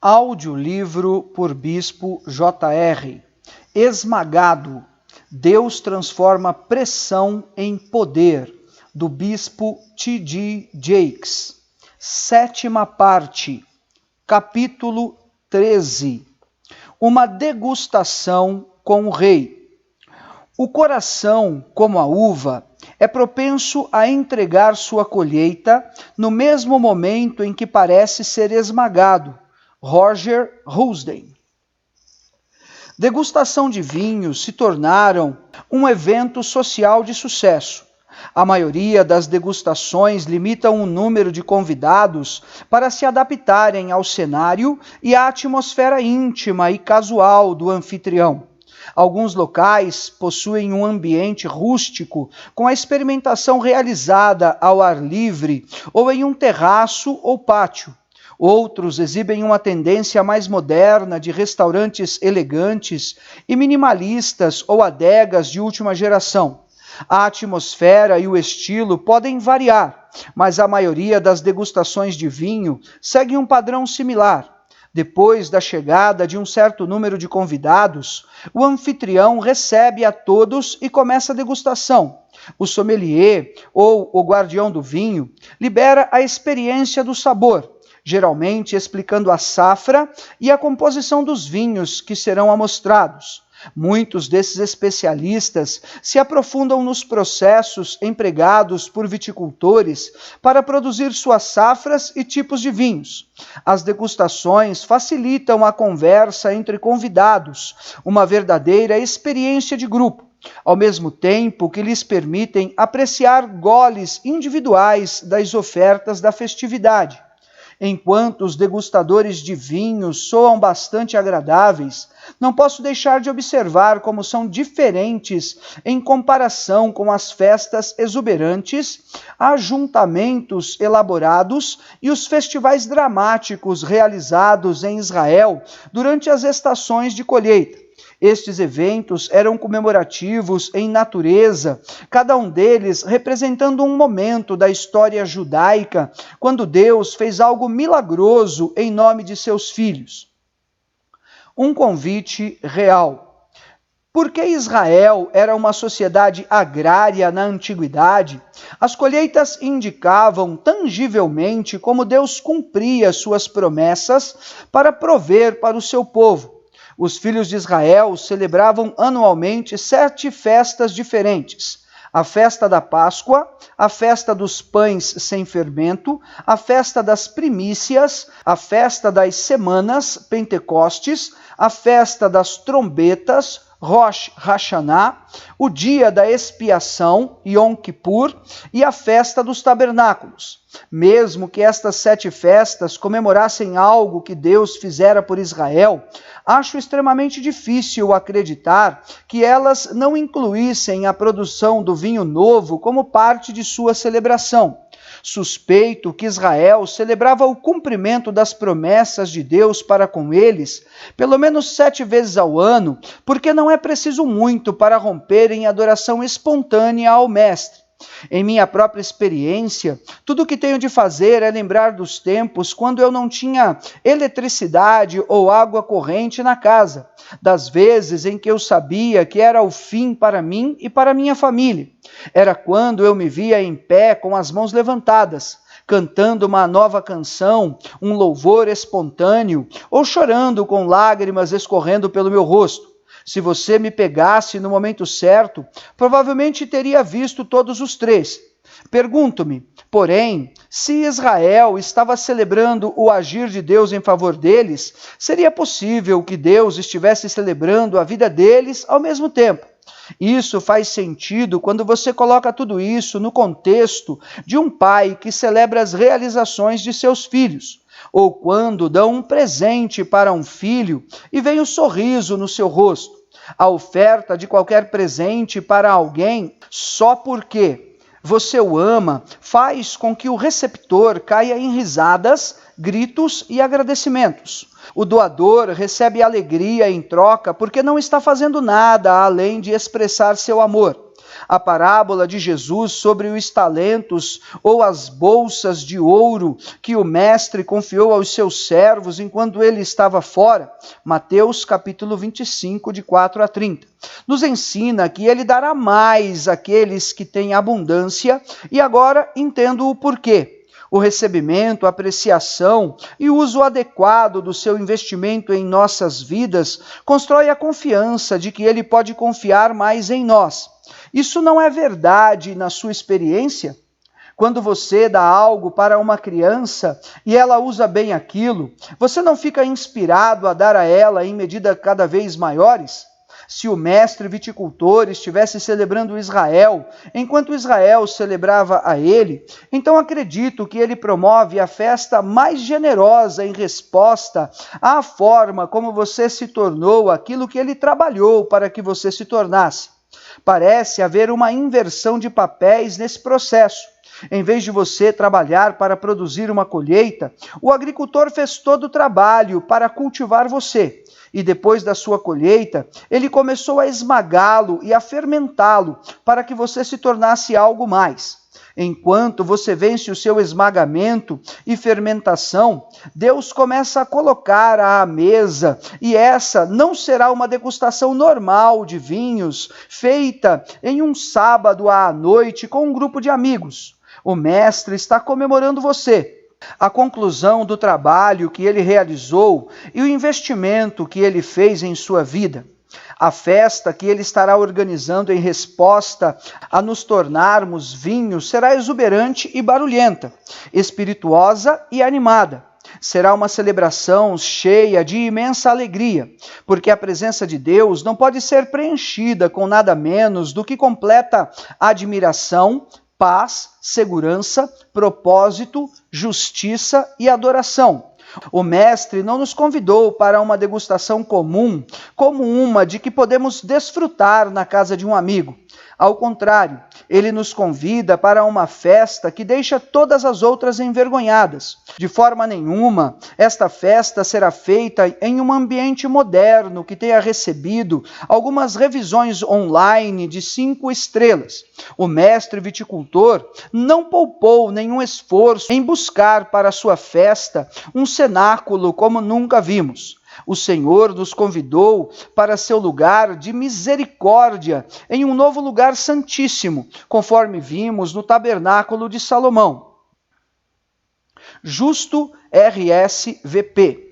Audiolivro por Bispo J.R. Esmagado. Deus transforma pressão em poder, do Bispo T.D. Jakes. 7ª parte, capítulo 13. Uma degustação com o rei. O coração, como a uva, é propenso a entregar sua colheita no mesmo momento em que parece ser esmagado. Roger Housden. Degustação de vinhos se tornaram um evento social de sucesso. A maioria das degustações limitam o número de convidados para se adaptarem ao cenário e à atmosfera íntima e casual do anfitrião. Alguns locais possuem um ambiente rústico, com a experimentação realizada ao ar livre ou em um terraço ou pátio. Outros exibem uma tendência mais moderna de restaurantes elegantes e minimalistas ou adegas de última geração. A atmosfera e o estilo podem variar, mas a maioria das degustações de vinho segue um padrão similar. Depois da chegada de um certo número de convidados, o anfitrião recebe a todos e começa a degustação. O sommelier, ou o guardião do vinho, libera a experiência do sabor, geralmente explicando a safra e a composição dos vinhos que serão amostrados. Muitos desses especialistas se aprofundam nos processos empregados por viticultores para produzir suas safras e tipos de vinhos. As degustações facilitam a conversa entre convidados, uma verdadeira experiência de grupo, ao mesmo tempo que lhes permitem apreciar goles individuais das ofertas da festividade. Enquanto os degustadores de vinho soam bastante agradáveis, não posso deixar de observar como são diferentes em comparação com as festas exuberantes, ajuntamentos elaborados e os festivais dramáticos realizados em Israel durante as estações de colheita. Estes eventos eram comemorativos em natureza, cada um deles representando um momento da história judaica, quando Deus fez algo milagroso em nome de seus filhos. Um convite real. Porque Israel era uma sociedade agrária na antiguidade, as colheitas indicavam tangivelmente como Deus cumpria suas promessas para prover para o seu povo. Os filhos de Israel celebravam anualmente 7 festas diferentes: a festa da Páscoa, a festa dos pães sem fermento, a festa das primícias, a festa das semanas, Pentecostes, a festa das trombetas, Rosh Hashanah, o dia da expiação, Yom Kippur, e a festa dos tabernáculos. Mesmo que estas 7 festas comemorassem algo que Deus fizera por Israel, acho extremamente difícil acreditar que elas não incluíssem a produção do vinho novo como parte de sua celebração. Suspeito que Israel celebrava o cumprimento das promessas de Deus para com eles, pelo menos 7 vezes ao ano, porque não é preciso muito para romper em adoração espontânea ao Mestre. Em minha própria experiência, tudo o que tenho de fazer é lembrar dos tempos quando eu não tinha eletricidade ou água corrente na casa, das vezes em que eu sabia que era o fim para mim e para minha família. Era quando eu me via em pé com as mãos levantadas, cantando uma nova canção, um louvor espontâneo, ou chorando com lágrimas escorrendo pelo meu rosto. Se você me pegasse no momento certo, provavelmente teria visto todos os 3. Pergunto-me, porém, se Israel estava celebrando o agir de Deus em favor deles, seria possível que Deus estivesse celebrando a vida deles ao mesmo tempo? Isso faz sentido quando você coloca tudo isso no contexto de um pai que celebra as realizações de seus filhos, ou quando dão um presente para um filho e vem o sorriso no seu rosto. A oferta de qualquer presente para alguém só porque você o ama faz com que o receptor caia em risadas, gritos e agradecimentos. O doador recebe alegria em troca porque não está fazendo nada além de expressar seu amor. A parábola de Jesus sobre os talentos ou as bolsas de ouro que o mestre confiou aos seus servos enquanto ele estava fora, Mateus capítulo 25, de 4 a 30, nos ensina que ele dará mais àqueles que têm abundância, e agora entendo o porquê. O recebimento, a apreciação e o uso adequado do seu investimento em nossas vidas constrói a confiança de que ele pode confiar mais em nós. Isso não é verdade na sua experiência? Quando você dá algo para uma criança e ela usa bem aquilo, você não fica inspirado a dar a ela em medida cada vez maiores? Se o mestre viticultor estivesse celebrando Israel, enquanto Israel celebrava a ele, então acredito que ele promove a festa mais generosa em resposta à forma como você se tornou aquilo que ele trabalhou para que você se tornasse. Parece haver uma inversão de papéis nesse processo. Em vez de você trabalhar para produzir uma colheita, o agricultor fez todo o trabalho para cultivar você. E depois da sua colheita, ele começou a esmagá-lo e a fermentá-lo para que você se tornasse algo mais. Enquanto você vence o seu esmagamento e fermentação, Deus começa a colocar à mesa, e essa não será uma degustação normal de vinhos, feita em um sábado à noite com um grupo de amigos. O mestre está comemorando você, a conclusão do trabalho que ele realizou e o investimento que ele fez em sua vida. A festa que ele estará organizando em resposta a nos tornarmos vinhos será exuberante e barulhenta, espirituosa e animada. Será uma celebração cheia de imensa alegria, porque a presença de Deus não pode ser preenchida com nada menos do que completa admiração, paz, segurança, propósito, justiça e adoração. O mestre não nos convidou para uma degustação comum, como uma de que podemos desfrutar na casa de um amigo. Ao contrário, ele nos convida para uma festa que deixa todas as outras envergonhadas. De forma nenhuma, esta festa será feita em um ambiente moderno que tenha recebido algumas revisões online de 5 estrelas. O mestre viticultor não poupou nenhum esforço em buscar para sua festa um cenáculo como nunca vimos. O Senhor nos convidou para seu lugar de misericórdia, em um novo lugar santíssimo, conforme vimos no tabernáculo de Salomão. Justo RSVP.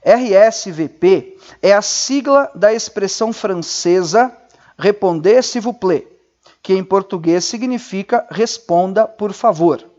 RSVP é a sigla da expressão francesa Répondez s'il vous plaît, que em português significa responda por favor.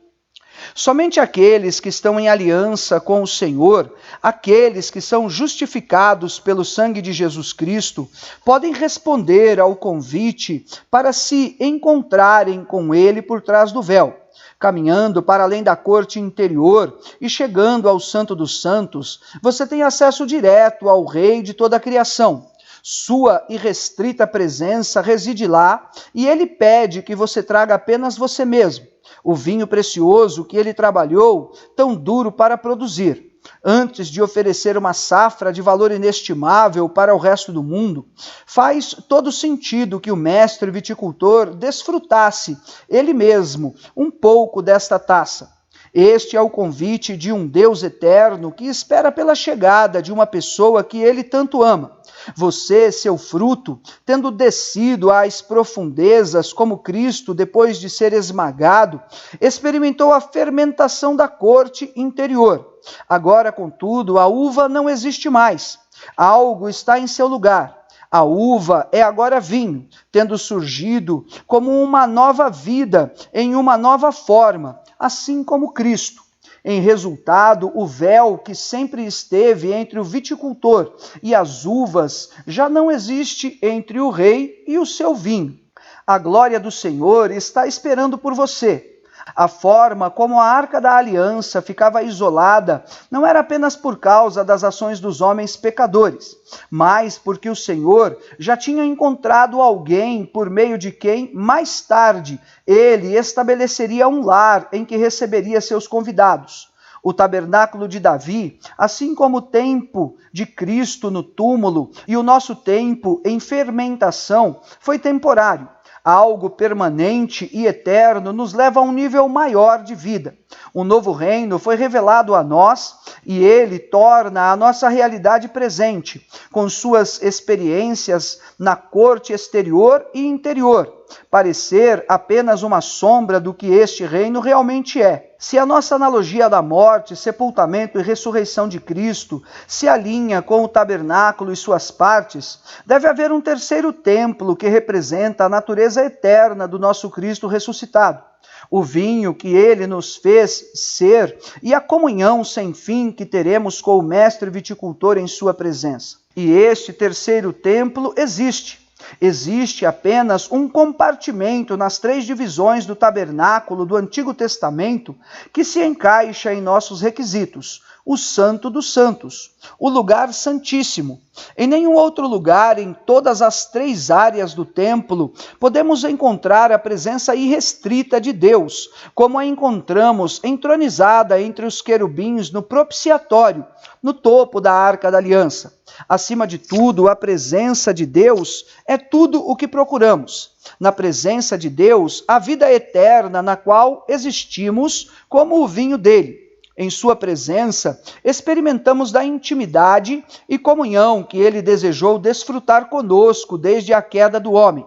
Somente aqueles que estão em aliança com o Senhor, aqueles que são justificados pelo sangue de Jesus Cristo, podem responder ao convite para se encontrarem com Ele por trás do véu. Caminhando para além da corte interior e chegando ao Santo dos Santos, você tem acesso direto ao Rei de toda a criação. Sua irrestrita presença reside lá e Ele pede que você traga apenas você mesmo, o vinho precioso que ele trabalhou tão duro para produzir. Antes de oferecer uma safra de valor inestimável para o resto do mundo, faz todo sentido que o mestre viticultor desfrutasse, ele mesmo, um pouco desta taça. Este é o convite de um Deus eterno que espera pela chegada de uma pessoa que ele tanto ama. Você, seu fruto, tendo descido às profundezas como Cristo depois de ser esmagado, experimentou a fermentação da corte interior. Agora, contudo, a uva não existe mais. Algo está em seu lugar. A uva é agora vinho, tendo surgido como uma nova vida, em uma nova forma, assim como Cristo. Em resultado, o véu que sempre esteve entre o viticultor e as uvas já não existe entre o rei e o seu vinho. A glória do Senhor está esperando por você. A forma como a Arca da Aliança ficava isolada não era apenas por causa das ações dos homens pecadores, mas porque o Senhor já tinha encontrado alguém por meio de quem, mais tarde, ele estabeleceria um lar em que receberia seus convidados. O tabernáculo de Davi, assim como o tempo de Cristo no túmulo e o nosso tempo em fermentação, foi temporário. Algo permanente e eterno nos leva a um nível maior de vida. Um novo reino foi revelado a nós e ele torna a nossa realidade presente, com suas experiências na corte exterior e interior, parecer apenas uma sombra do que este reino realmente é. Se a nossa analogia da morte, sepultamento e ressurreição de Cristo se alinha com o tabernáculo e suas partes, deve haver um terceiro templo que representa a natureza eterna do nosso Cristo ressuscitado. O vinho que ele nos fez ser e a comunhão sem fim que teremos com o mestre viticultor em sua presença. E este terceiro templo existe. Existe apenas um compartimento nas 3 divisões do tabernáculo do Antigo Testamento que se encaixa em nossos requisitos: o Santo dos Santos, o lugar santíssimo. Em nenhum outro lugar, em todas as 3 áreas do templo, podemos encontrar a presença irrestrita de Deus, como a encontramos entronizada entre os querubins no propiciatório, no topo da Arca da Aliança. Acima de tudo, a presença de Deus é tudo o que procuramos. Na presença de Deus, a vida eterna na qual existimos como o vinho dele. Em sua presença, experimentamos da intimidade e comunhão que ele desejou desfrutar conosco desde a queda do homem.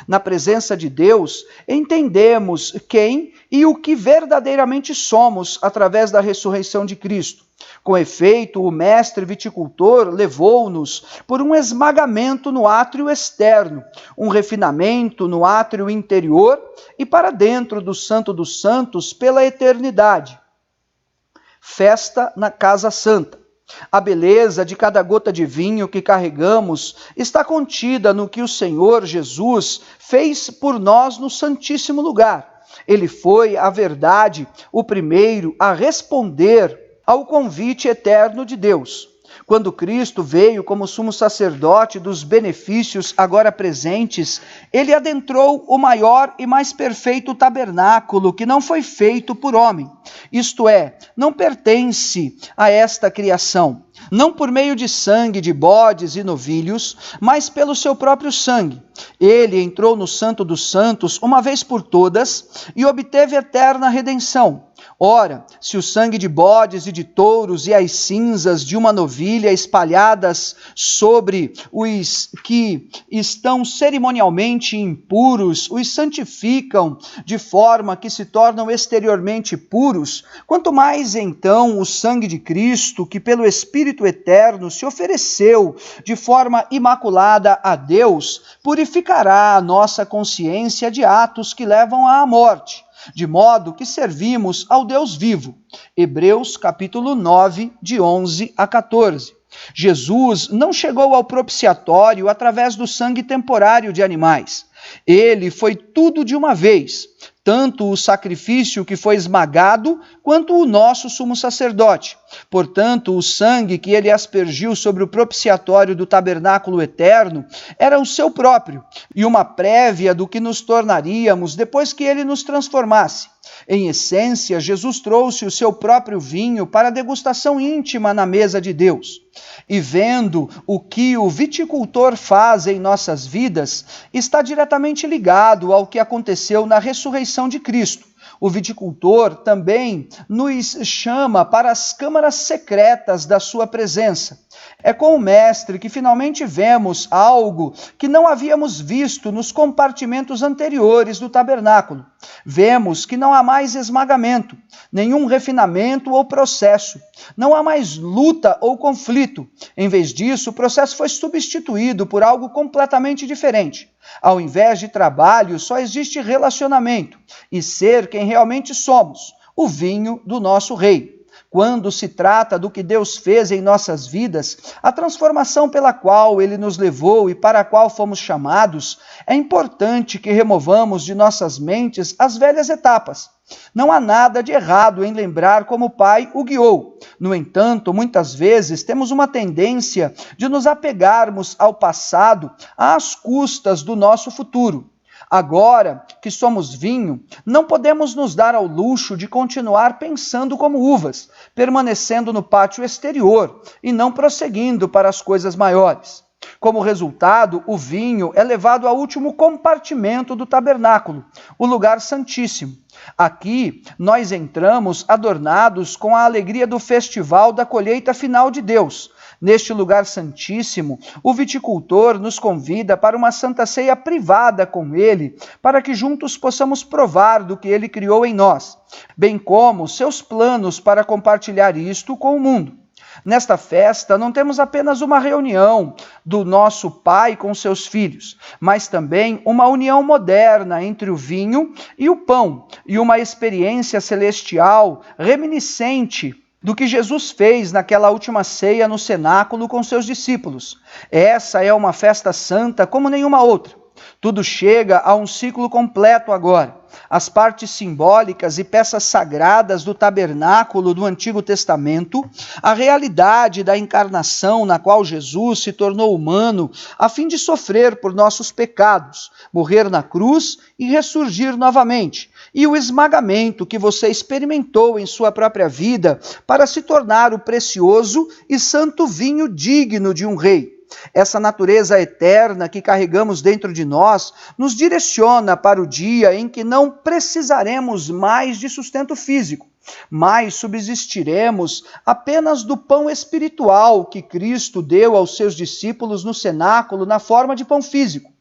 Na presença de Deus, entendemos quem e o que verdadeiramente somos através da ressurreição de Cristo. Com efeito, o mestre viticultor levou-nos por um esmagamento no átrio externo, um refinamento no átrio interior e para dentro do Santo dos Santos pela eternidade. Festa na Casa Santa. A beleza de cada gota de vinho que carregamos está contida no que o Senhor Jesus fez por nós no Santíssimo Lugar. Ele foi, a verdade, o primeiro a responder ao convite eterno de Deus. Quando Cristo veio como sumo sacerdote dos benefícios agora presentes, ele adentrou o maior e mais perfeito tabernáculo que não foi feito por homem. Isto é, não pertence a esta criação. Não por meio de sangue de bodes e novilhos, mas pelo seu próprio sangue. Ele entrou no Santo dos Santos uma vez por todas e obteve eterna redenção. Ora, se o sangue de bodes e de touros e as cinzas de uma novilha espalhadas sobre os que estão cerimonialmente impuros os santificam de forma que se tornam exteriormente puros, quanto mais então o sangue de Cristo, que pelo Espírito eterno se ofereceu de forma imaculada a Deus, purificará a nossa consciência de atos que levam à morte, de modo que servimos ao Deus vivo. Hebreus capítulo 9, de 11 a 14. Jesus não chegou ao propiciatório através do sangue temporário de animais. Ele foi tudo de uma vez, tanto o sacrifício que foi esmagado, quanto o nosso sumo sacerdote. Portanto, o sangue que ele aspergiu sobre o propiciatório do tabernáculo eterno era o seu próprio, e uma prévia do que nos tornaríamos depois que ele nos transformasse. Em essência, Jesus trouxe o seu próprio vinho para a degustação íntima na mesa de Deus. E vendo o que o viticultor faz em nossas vidas, está diretamente ligado ao que aconteceu na ressurreição de Cristo. O viticultor também nos chama para as câmaras secretas da sua presença. É com o Mestre que finalmente vemos algo que não havíamos visto nos compartimentos anteriores do tabernáculo. Vemos que não há mais esmagamento, nenhum refinamento ou processo. Não há mais luta ou conflito. Em vez disso, o processo foi substituído por algo completamente diferente. Ao invés de trabalho, só existe relacionamento e ser quem realmente somos, o vinho do nosso Rei. Quando se trata do que Deus fez em nossas vidas, a transformação pela qual Ele nos levou e para a qual fomos chamados, é importante que removamos de nossas mentes as velhas etapas. Não há nada de errado em lembrar como o Pai o guiou. No entanto, muitas vezes temos uma tendência de nos apegarmos ao passado às custas do nosso futuro. Agora que somos vinho, não podemos nos dar ao luxo de continuar pensando como uvas, permanecendo no pátio exterior e não prosseguindo para as coisas maiores. Como resultado, o vinho é levado ao último compartimento do tabernáculo, o lugar santíssimo. Aqui nós entramos adornados com a alegria do festival da colheita final de Deus. Neste lugar santíssimo, o viticultor nos convida para uma santa ceia privada com ele, para que juntos possamos provar do que ele criou em nós, bem como seus planos para compartilhar isto com o mundo. Nesta festa, não temos apenas uma reunião do nosso Pai com seus filhos, mas também uma união moderna entre o vinho e o pão, e uma experiência celestial reminiscente do que Jesus fez naquela última ceia no cenáculo com seus discípulos. Essa é uma festa santa como nenhuma outra. Tudo chega a um ciclo completo agora. As partes simbólicas e peças sagradas do tabernáculo do Antigo Testamento, a realidade da encarnação na qual Jesus se tornou humano a fim de sofrer por nossos pecados, morrer na cruz e ressurgir novamente, e o esmagamento que você experimentou em sua própria vida para se tornar o precioso e santo vinho digno de um rei. Essa natureza eterna que carregamos dentro de nós nos direciona para o dia em que não precisaremos mais de sustento físico, mas subsistiremos apenas do pão espiritual que Cristo deu aos seus discípulos no cenáculo na forma de pão físico.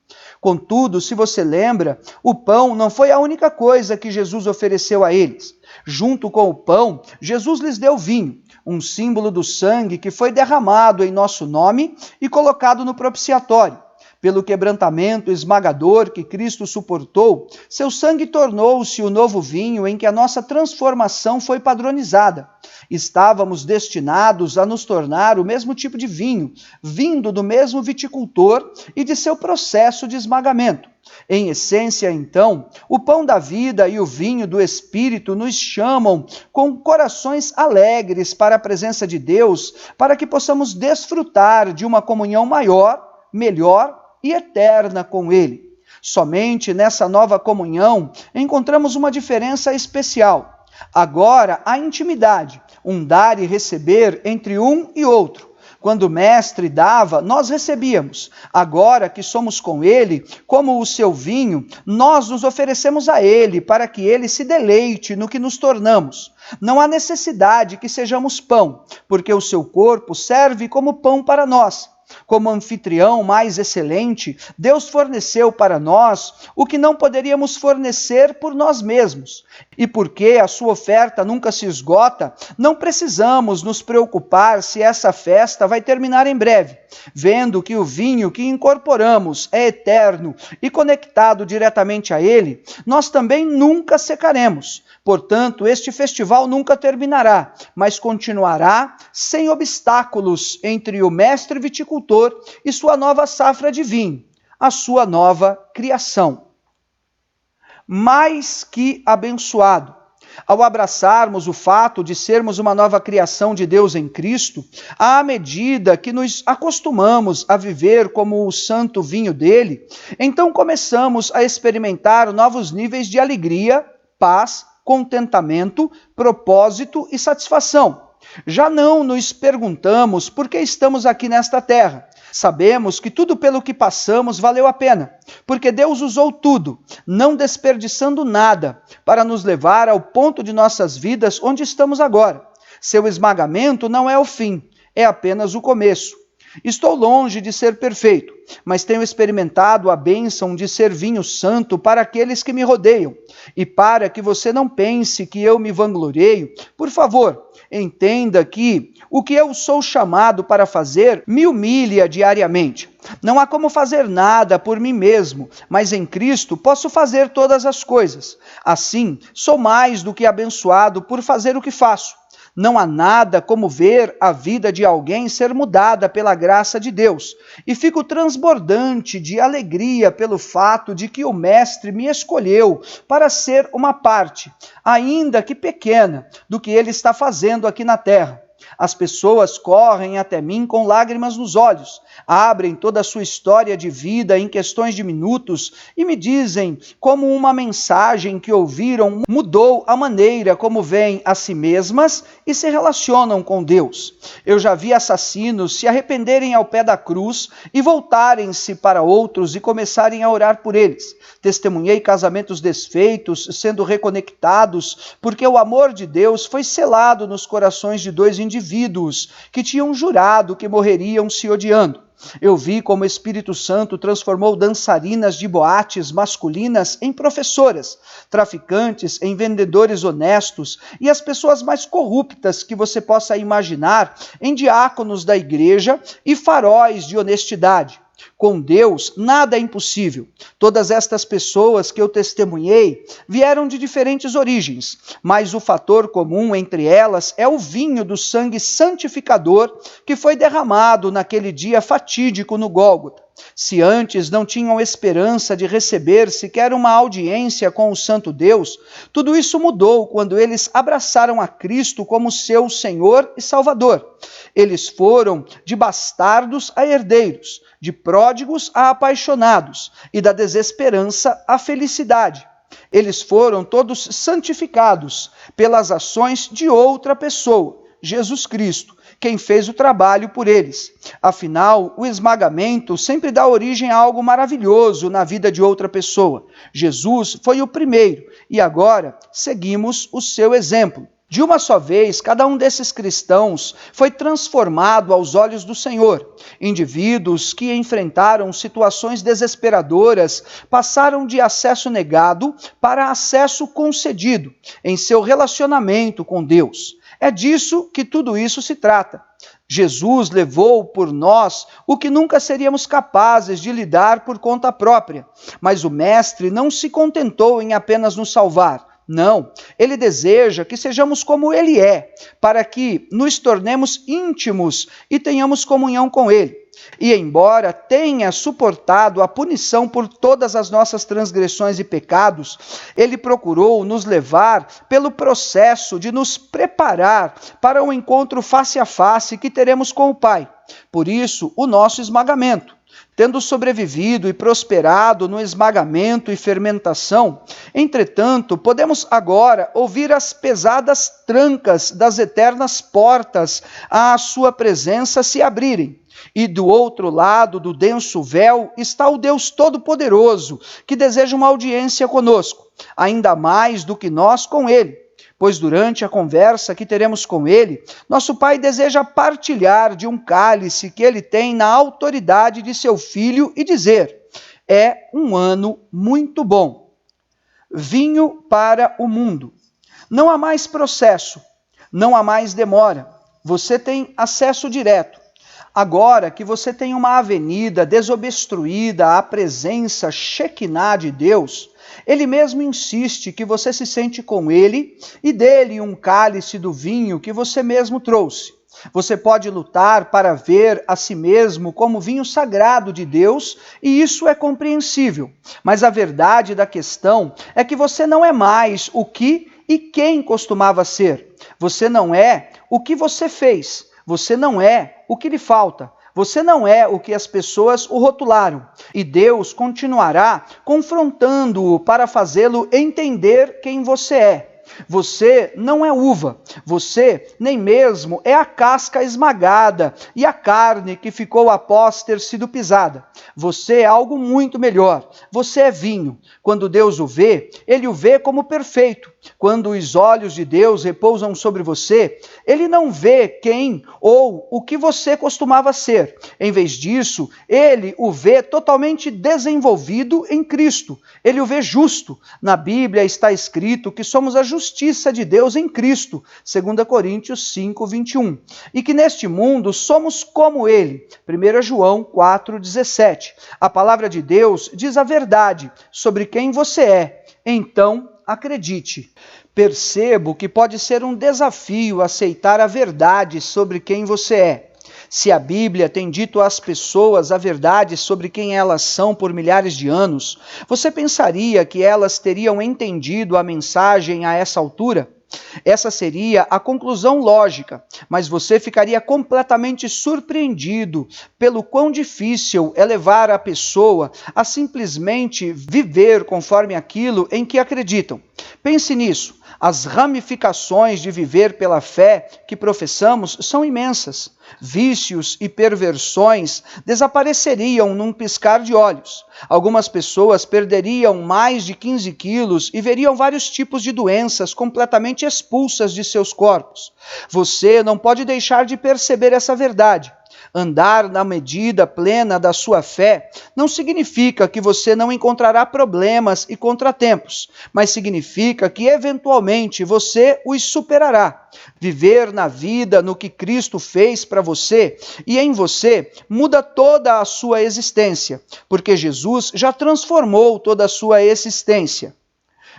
Contudo, se você lembra, o pão não foi a única coisa que Jesus ofereceu a eles. Junto com o pão, Jesus lhes deu vinho, um símbolo do sangue que foi derramado em nosso nome e colocado no propiciatório. Pelo quebrantamento esmagador que Cristo suportou, seu sangue tornou-se o novo vinho em que a nossa transformação foi padronizada. Estávamos destinados a nos tornar o mesmo tipo de vinho, vindo do mesmo viticultor e de seu processo de esmagamento. Em essência, então, o pão da vida e o vinho do Espírito nos chamam com corações alegres para a presença de Deus, para que possamos desfrutar de uma comunhão maior, melhor e eterna com Ele. Somente nessa nova comunhão encontramos uma diferença especial. Agora há intimidade, um dar e receber entre um e outro. Quando o Mestre dava, nós recebíamos. Agora que somos com Ele, como o seu vinho, nós nos oferecemos a Ele para que Ele se deleite no que nos tornamos. Não há necessidade que sejamos pão, porque o seu corpo serve como pão para nós. Como anfitrião mais excelente, Deus forneceu para nós o que não poderíamos fornecer por nós mesmos. E porque a sua oferta nunca se esgota, não precisamos nos preocupar se essa festa vai terminar em breve. Vendo que o vinho que incorporamos é eterno e conectado diretamente a ele, nós também nunca secaremos. Portanto, este festival nunca terminará, mas continuará sem obstáculos entre o mestre viticultor e sua nova safra de vinho, a sua nova criação. Mais que abençoado. Ao abraçarmos o fato de sermos uma nova criação de Deus em Cristo, à medida que nos acostumamos a viver como o santo vinho dele, então começamos a experimentar novos níveis de alegria, paz, contentamento, propósito e satisfação. Já não nos perguntamos por que estamos aqui nesta terra. Sabemos que tudo pelo que passamos valeu a pena, porque Deus usou tudo, não desperdiçando nada, para nos levar ao ponto de nossas vidas onde estamos agora. Seu esmagamento não é o fim, é apenas o começo. Estou longe de ser perfeito, mas tenho experimentado a bênção de ser vinho santo para aqueles que me rodeiam. E para que você não pense que eu me vangloreio, por favor, entenda que o que eu sou chamado para fazer me humilha diariamente. Não há como fazer nada por mim mesmo, mas em Cristo posso fazer todas as coisas. Assim, sou mais do que abençoado por fazer o que faço. Não há nada como ver a vida de alguém ser mudada pela graça de Deus. E fico transbordante de alegria pelo fato de que o Mestre me escolheu para ser uma parte, ainda que pequena, do que Ele está fazendo aqui na terra. As pessoas correm até mim com lágrimas nos olhos, abrem toda a sua história de vida em questões de minutos e me dizem como uma mensagem que ouviram mudou a maneira como veem a si mesmas e se relacionam com Deus. Eu já vi assassinos se arrependerem ao pé da cruz e voltarem-se para outros e começarem a orar por eles. Testemunhei casamentos desfeitos sendo reconectados porque o amor de Deus foi selado nos corações de dois indivíduos que tinham jurado que morreriam se odiando. Eu vi como o Espírito Santo transformou dançarinas de boates masculinas em professoras, traficantes em vendedores honestos e as pessoas mais corruptas que você possa imaginar em diáconos da igreja e faróis de honestidade. Com Deus, nada é impossível. Todas estas pessoas que eu testemunhei vieram de diferentes origens, mas o fator comum entre elas é o vinho do sangue santificador que foi derramado naquele dia fatídico no Gólgota. Se antes não tinham esperança de receber sequer uma audiência com o Santo Deus, tudo isso mudou quando eles abraçaram a Cristo como seu Senhor e Salvador. Eles foram de bastardos a herdeiros, de pródigos a apaixonados e da desesperança à felicidade. Eles foram todos santificados pelas ações de outra pessoa, Jesus Cristo, quem fez o trabalho por eles. Afinal, o esmagamento sempre dá origem a algo maravilhoso na vida de outra pessoa. Jesus foi o primeiro e agora seguimos o seu exemplo. De uma só vez, cada um desses cristãos foi transformado aos olhos do Senhor. Indivíduos que enfrentaram situações desesperadoras passaram de acesso negado para acesso concedido em seu relacionamento com Deus. É disso que tudo isso se trata. Jesus levou por nós o que nunca seríamos capazes de lidar por conta própria. Mas o Mestre não se contentou em apenas nos salvar. Não, ele deseja que sejamos como ele é, para que nos tornemos íntimos e tenhamos comunhão com ele. E embora tenha suportado a punição por todas as nossas transgressões e pecados, ele procurou nos levar pelo processo de nos preparar para o encontro face a face que teremos com o Pai. Por isso, o nosso esmagamento. Tendo sobrevivido e prosperado no esmagamento e fermentação, entretanto, podemos agora ouvir as pesadas trancas das eternas portas à sua presença se abrirem. E do outro lado do denso véu está o Deus Todo-Poderoso, que deseja uma audiência conosco, ainda mais do que nós com ele. Pois durante a conversa que teremos com ele, nosso Pai deseja partilhar de um cálice que ele tem na autoridade de seu Filho e dizer: é um ano muito bom. Vinho para o mundo. Não há mais processo, não há mais demora. Você tem acesso direto. Agora que você tem uma avenida desobstruída à presença Shekinah de Deus, ele mesmo insiste que você se sente com ele e dele um cálice do vinho que você mesmo trouxe. Você pode lutar para ver a si mesmo como vinho sagrado de Deus, e isso é compreensível. Mas a verdade da questão é que você não é mais o que e quem costumava ser. Você não é o que você fez. Você não é o que lhe falta. Você não é o que as pessoas o rotularam. E Deus continuará confrontando-o para fazê-lo entender quem você é. Você não é uva, você nem mesmo é a casca esmagada e a carne que ficou após ter sido pisada. Você é algo muito melhor, você é vinho. Quando Deus o vê, ele o vê como perfeito. Quando os olhos de Deus repousam sobre você, ele não vê quem ou o que você costumava ser. Em vez disso, ele o vê totalmente desenvolvido em Cristo. Ele o vê justo. Na Bíblia está escrito que somos a justiça de Deus em Cristo, 2 Coríntios 5, 21. E que neste mundo somos como ele, 1 João 4, 17. A palavra de Deus diz a verdade sobre quem você é. Então, acredite. Percebo que pode ser um desafio aceitar a verdade sobre quem você é. Se a Bíblia tem dito às pessoas a verdade sobre quem elas são por milhares de anos, você pensaria que elas teriam entendido a mensagem a essa altura? Essa seria a conclusão lógica, mas você ficaria completamente surpreendido pelo quão difícil é levar a pessoa a simplesmente viver conforme aquilo em que acreditam. Pense nisso. As ramificações de viver pela fé que professamos são imensas. Vícios e perversões desapareceriam num piscar de olhos. Algumas pessoas perderiam mais de 15 quilos e veriam vários tipos de doenças completamente expulsas de seus corpos. Você não pode deixar de perceber essa verdade. Andar na medida plena da sua fé não significa que você não encontrará problemas e contratempos, mas significa que eventualmente você os superará. Viver na vida, no que Cristo fez para você e em você, muda toda a sua existência, porque Jesus já transformou toda a sua existência.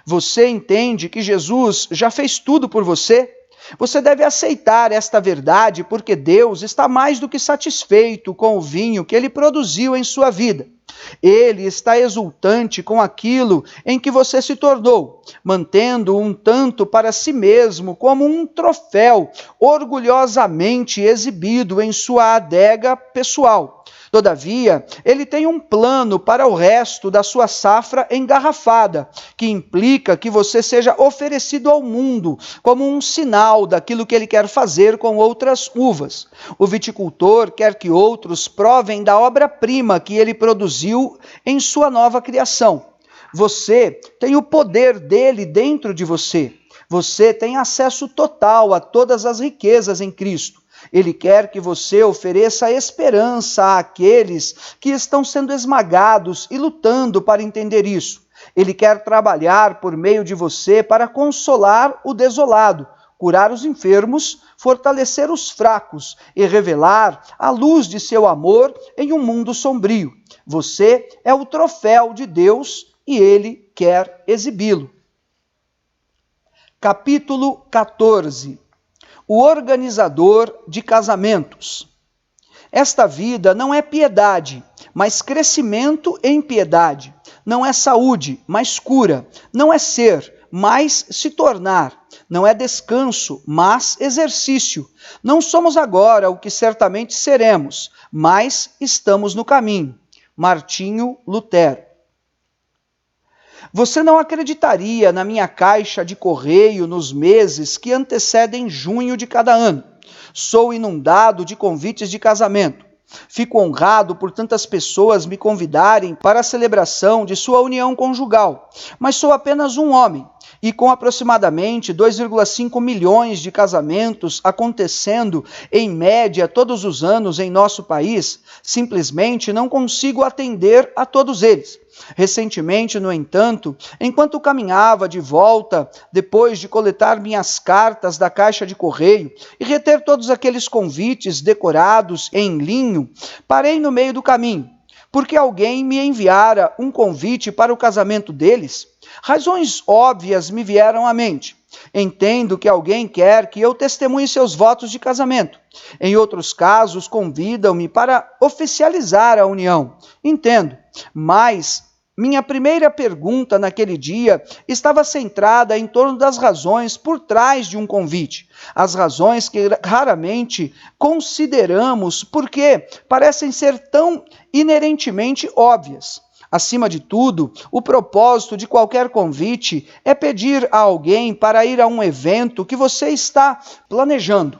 Você entende que Jesus já fez tudo por você? Você deve aceitar esta verdade porque Deus está mais do que satisfeito com o vinho que Ele produziu em sua vida. Ele está exultante com aquilo em que você se tornou, mantendo um tanto para si mesmo como um troféu orgulhosamente exibido em sua adega pessoal. Todavia, ele tem um plano para o resto da sua safra engarrafada, que implica que você seja oferecido ao mundo como um sinal daquilo que ele quer fazer com outras uvas. O viticultor quer que outros provem da obra-prima que ele produziu em sua nova criação. Você tem o poder dele dentro de você. Você tem acesso total a todas as riquezas em Cristo. Ele quer que você ofereça esperança àqueles que estão sendo esmagados e lutando para entender isso. Ele quer trabalhar por meio de você para consolar o desolado, curar os enfermos, fortalecer os fracos e revelar a luz de seu amor em um mundo sombrio. Você é o troféu de Deus e Ele quer exibi-lo. Capítulo 14. O organizador de casamentos. Esta vida não é piedade, mas crescimento em piedade. Não é saúde, mas cura. Não é ser, mas se tornar. Não é descanso, mas exercício. Não somos agora o que certamente seremos, mas estamos no caminho. Martinho Lutero. Você não acreditaria na minha caixa de correio nos meses que antecedem junho de cada ano. Sou inundado de convites de casamento. Fico honrado por tantas pessoas me convidarem para a celebração de sua união conjugal, mas sou apenas um homem. E com aproximadamente 2,5 milhões de casamentos acontecendo em média todos os anos em nosso país, simplesmente não consigo atender a todos eles. Recentemente, no entanto, enquanto caminhava de volta, depois de coletar minhas cartas da caixa de correio e reter todos aqueles convites decorados em linho, parei no meio do caminho, porque alguém me enviara um convite para o casamento deles. Razões óbvias me vieram à mente. Entendo que alguém quer que eu testemunhe seus votos de casamento. Em outros casos, convidam-me para oficializar a união. Entendo, mas minha primeira pergunta naquele dia estava centrada em torno das razões por trás de um convite. As razões que raramente consideramos porque parecem ser tão inerentemente óbvias. Acima de tudo, o propósito de qualquer convite é pedir a alguém para ir a um evento que você está planejando.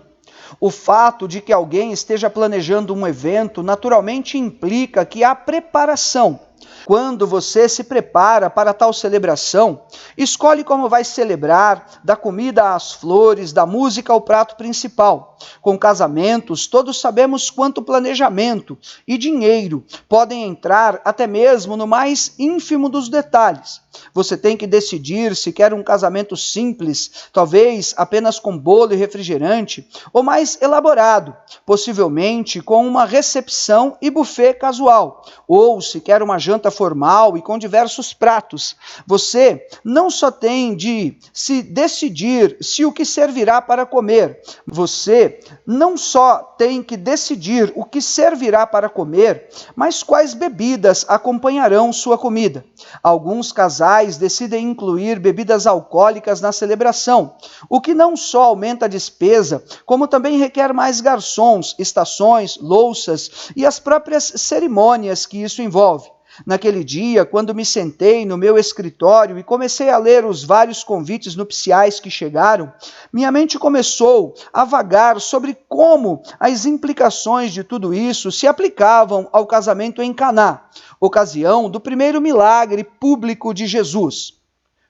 O fato de que alguém esteja planejando um evento naturalmente implica que há preparação. Quando você se prepara para tal celebração, escolhe como vai celebrar, da comida às flores, da música ao prato principal. Com casamentos, todos sabemos quanto planejamento e dinheiro podem entrar até mesmo no mais ínfimo dos detalhes. Você tem que decidir se quer um casamento simples, talvez apenas com bolo e refrigerante, ou mais elaborado, possivelmente com uma recepção e buffet casual, ou se quer uma janta mesa formal e com diversos pratos. Você não só tem de se decidir se o que servirá para comer, você não só tem que decidir o que servirá para comer, mas quais bebidas acompanharão sua comida. Alguns casais decidem incluir bebidas alcoólicas na celebração, o que não só aumenta a despesa, como também requer mais garçons, estações, louças e as próprias cerimônias que isso envolve. Naquele dia, quando me sentei no meu escritório e comecei a ler os vários convites nupciais que chegaram, minha mente começou a vagar sobre como as implicações de tudo isso se aplicavam ao casamento em Caná, ocasião do primeiro milagre público de Jesus.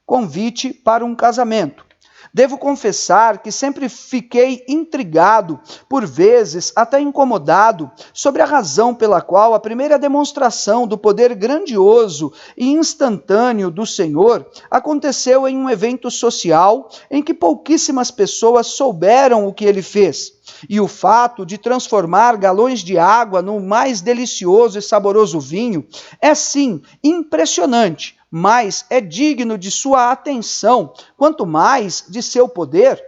Convite para um casamento. Devo confessar que sempre fiquei intrigado, por vezes até incomodado, sobre a razão pela qual a primeira demonstração do poder grandioso e instantâneo do Senhor aconteceu em um evento social em que pouquíssimas pessoas souberam o que ele fez. E o fato de transformar galões de água no mais delicioso e saboroso vinho é sim impressionante, mas é digno de sua atenção, quanto mais de seu poder.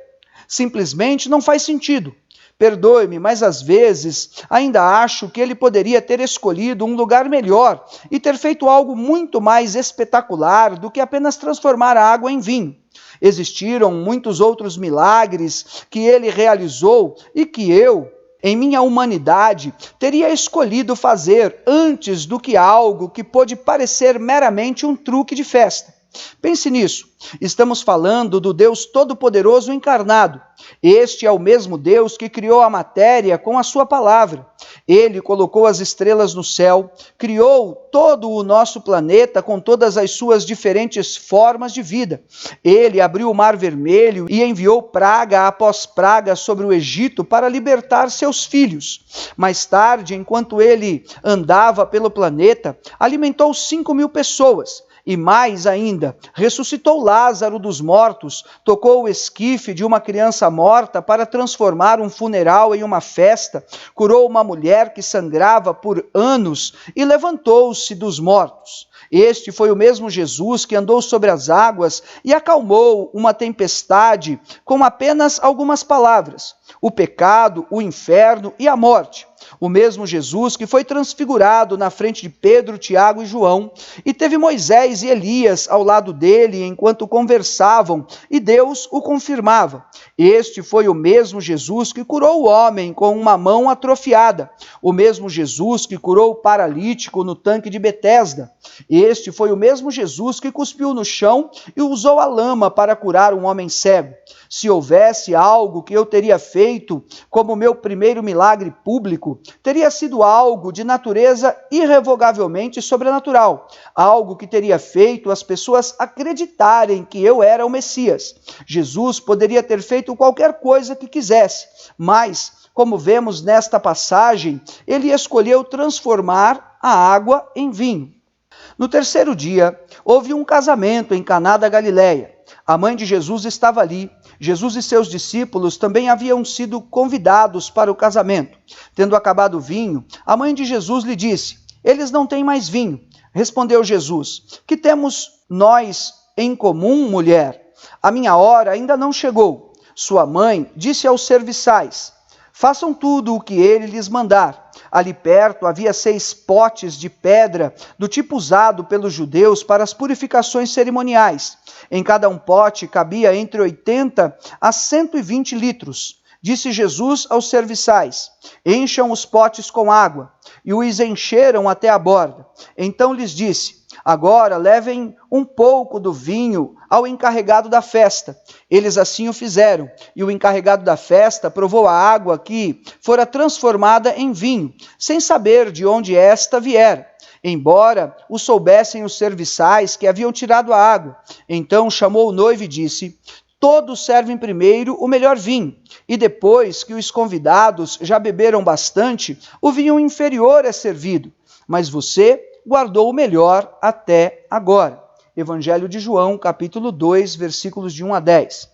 Simplesmente não faz sentido. Perdoe-me, mas às vezes ainda acho que ele poderia ter escolhido um lugar melhor e ter feito algo muito mais espetacular do que apenas transformar a água em vinho. Existiram muitos outros milagres que ele realizou e que eu, em minha humanidade, teria escolhido fazer antes do que algo que pôde parecer meramente um truque de festa. Pense nisso. Estamos falando do Deus Todo-Poderoso encarnado. Este é o mesmo Deus que criou a matéria com a sua palavra. Ele colocou as estrelas no céu, criou todo o nosso planeta com todas as suas diferentes formas de vida. Ele abriu o Mar Vermelho e enviou praga após praga sobre o Egito para libertar seus filhos. Mais tarde, enquanto ele andava pelo planeta, alimentou 5.000 pessoas. E mais ainda, ressuscitou Lázaro dos mortos, tocou o esquife de uma criança morta para transformar um funeral em uma festa, curou uma mulher que sangrava por anos e levantou-se dos mortos. Este foi o mesmo Jesus que andou sobre as águas e acalmou uma tempestade com apenas algumas palavras: o pecado, o inferno e a morte. O mesmo Jesus que foi transfigurado na frente de Pedro, Tiago e João, e teve Moisés e Elias ao lado dele enquanto conversavam, e Deus o confirmava. Este foi o mesmo Jesus que curou o homem com uma mão atrofiada, o mesmo Jesus que curou o paralítico no tanque de Betesda. Este foi o mesmo Jesus que cuspiu no chão e usou a lama para curar um homem cego. Se houvesse algo que eu teria feito como meu primeiro milagre público, teria sido algo de natureza irrevogavelmente sobrenatural, algo que teria feito as pessoas acreditarem que eu era o Messias. Jesus poderia ter feito qualquer coisa que quisesse, mas, como vemos nesta passagem, ele escolheu transformar a água em vinho. No terceiro dia, houve um casamento em Caná da Galileia. A mãe de Jesus estava ali. Jesus e seus discípulos também haviam sido convidados para o casamento. Tendo acabado o vinho, a mãe de Jesus lhe disse: "Eles não têm mais vinho." Respondeu Jesus: "Que temos nós em comum, mulher? A minha hora ainda não chegou." Sua mãe disse aos serviçais: "Façam tudo o que ele lhes mandar." Ali perto havia 6 potes de pedra, do tipo usado pelos judeus para as purificações cerimoniais. Em cada um pote cabia entre 80 a 120 litros. Disse Jesus aos serviçais: "Encham os potes com água." E os encheram até a borda. Então lhes disse: "Agora levem um pouco do vinho ao encarregado da festa." Eles assim o fizeram, e o encarregado da festa provou a água que fora transformada em vinho, sem saber de onde esta viera, embora o soubessem os serviçais que haviam tirado a água. Então chamou o noivo e disse: "Todos servem primeiro o melhor vinho, e depois que os convidados já beberam bastante, o vinho inferior é servido. Mas você guardou o melhor até agora." Evangelho de João, capítulo 2, versículos de 1 a 10.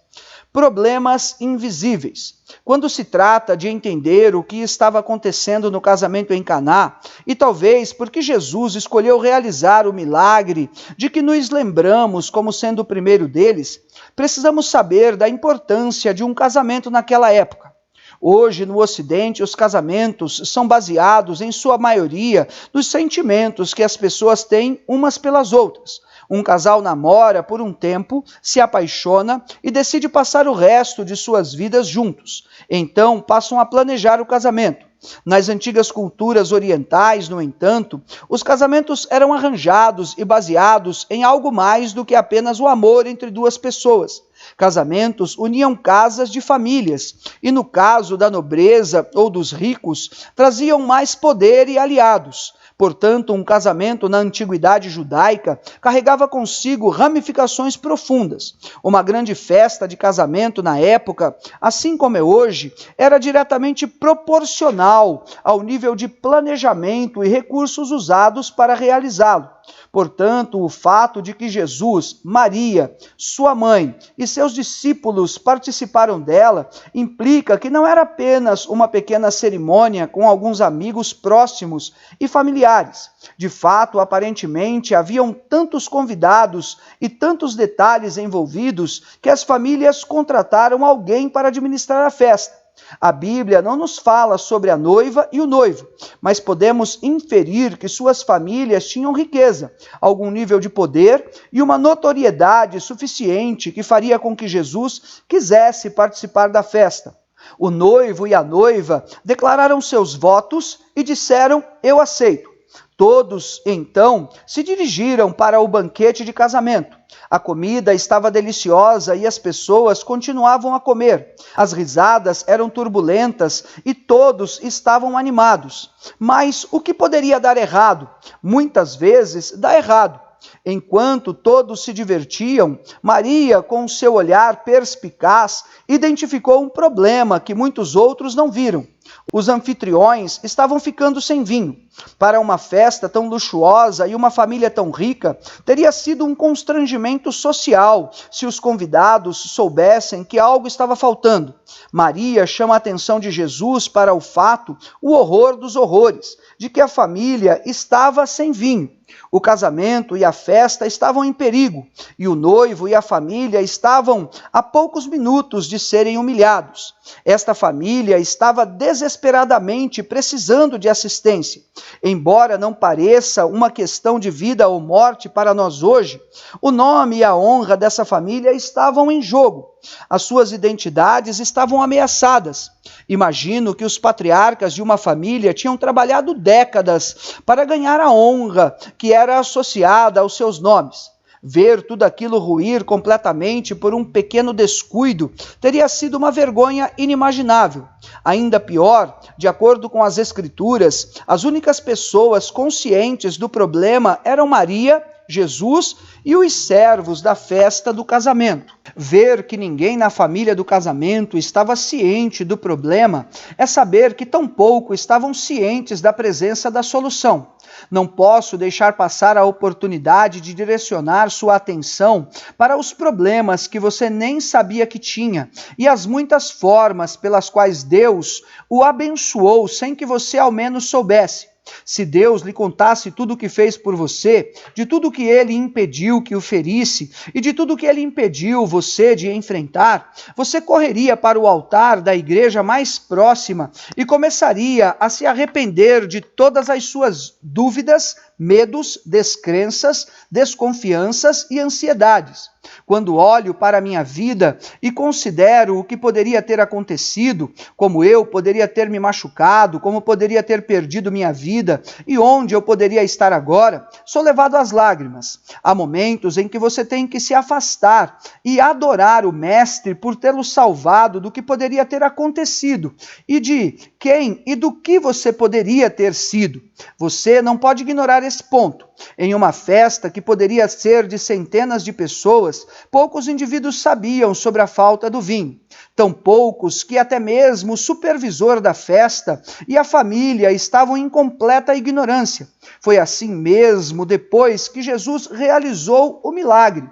problemas invisíveis. Quando se trata de entender o que estava acontecendo no casamento em Caná, e talvez porque Jesus escolheu realizar o milagre de que nos lembramos como sendo o primeiro deles, precisamos saber da importância de um casamento naquela época. Hoje, no Ocidente, os casamentos são baseados, em sua maioria, nos sentimentos que as pessoas têm umas pelas outras. Um casal namora por um tempo, se apaixona e decide passar o resto de suas vidas juntos. Então, passam a planejar o casamento. Nas antigas culturas orientais, no entanto, os casamentos eram arranjados e baseados em algo mais do que apenas o amor entre duas pessoas. Casamentos uniam casas de famílias e, no caso da nobreza ou dos ricos, traziam mais poder e aliados. Portanto, um casamento na antiguidade judaica carregava consigo ramificações profundas. Uma grande festa de casamento na época, assim como é hoje, era diretamente proporcional ao nível de planejamento e recursos usados para realizá-lo. Portanto, o fato de que Jesus, Maria, sua mãe e seus discípulos participaram dela implica que não era apenas uma pequena cerimônia com alguns amigos próximos e familiares. De fato, aparentemente, haviam tantos convidados e tantos detalhes envolvidos que as famílias contrataram alguém para administrar a festa. A Bíblia não nos fala sobre a noiva e o noivo, mas podemos inferir que suas famílias tinham riqueza, algum nível de poder e uma notoriedade suficiente que faria com que Jesus quisesse participar da festa. O noivo e a noiva declararam seus votos e disseram: "Eu aceito". Todos, então, se dirigiram para o banquete de casamento. A comida estava deliciosa e as pessoas continuavam a comer. As risadas eram turbulentas e todos estavam animados. Mas o que poderia dar errado? Muitas vezes dá errado. Enquanto todos se divertiam, Maria, com seu olhar perspicaz, identificou um problema que muitos outros não viram. Os anfitriões estavam ficando sem vinho. Para uma festa tão luxuosa e uma família tão rica, teria sido um constrangimento social se os convidados soubessem que algo estava faltando. Maria chama a atenção de Jesus para o fato, o horror dos horrores, de que a família estava sem vinho. O casamento e a festa estavam em perigo, e o noivo e a família estavam a poucos minutos de serem humilhados. Esta família estava desesperadamente precisando de assistência. Embora não pareça uma questão de vida ou morte para nós hoje, o nome e a honra dessa família estavam em jogo. As suas identidades estavam ameaçadas. Imagino que os patriarcas de uma família tinham trabalhado décadas para ganhar a honra que era associada aos seus nomes. Ver tudo aquilo ruir completamente por um pequeno descuido teria sido uma vergonha inimaginável. Ainda pior, de acordo com as Escrituras, as únicas pessoas conscientes do problema eram Maria, Jesus e os servos da festa do casamento. Ver que ninguém na família do casamento estava ciente do problema é saber que tampouco estavam cientes da presença da solução. Não posso deixar passar a oportunidade de direcionar sua atenção para os problemas que você nem sabia que tinha e as muitas formas pelas quais Deus o abençoou sem que você ao menos soubesse. Se Deus lhe contasse tudo o que fez por você, de tudo que ele impediu que o ferisse e de tudo que ele impediu você de enfrentar, você correria para o altar da igreja mais próxima e começaria a se arrepender de todas as suas dúvidas, medos, descrenças, desconfianças e ansiedades. Quando olho para a minha vida e considero o que poderia ter acontecido, como eu poderia ter me machucado, como poderia ter perdido minha vida e onde eu poderia estar agora, sou levado às lágrimas. Há momentos em que você tem que se afastar e adorar o Mestre por tê-lo salvado do que poderia ter acontecido e de quem e do que você poderia ter sido. Você não pode ignorar esse ponto. Em uma festa que poderia ser de centenas de pessoas, poucos indivíduos sabiam sobre a falta do vinho. Tão poucos que até mesmo o supervisor da festa e a família estavam em completa ignorância. Foi assim mesmo depois que Jesus realizou o milagre.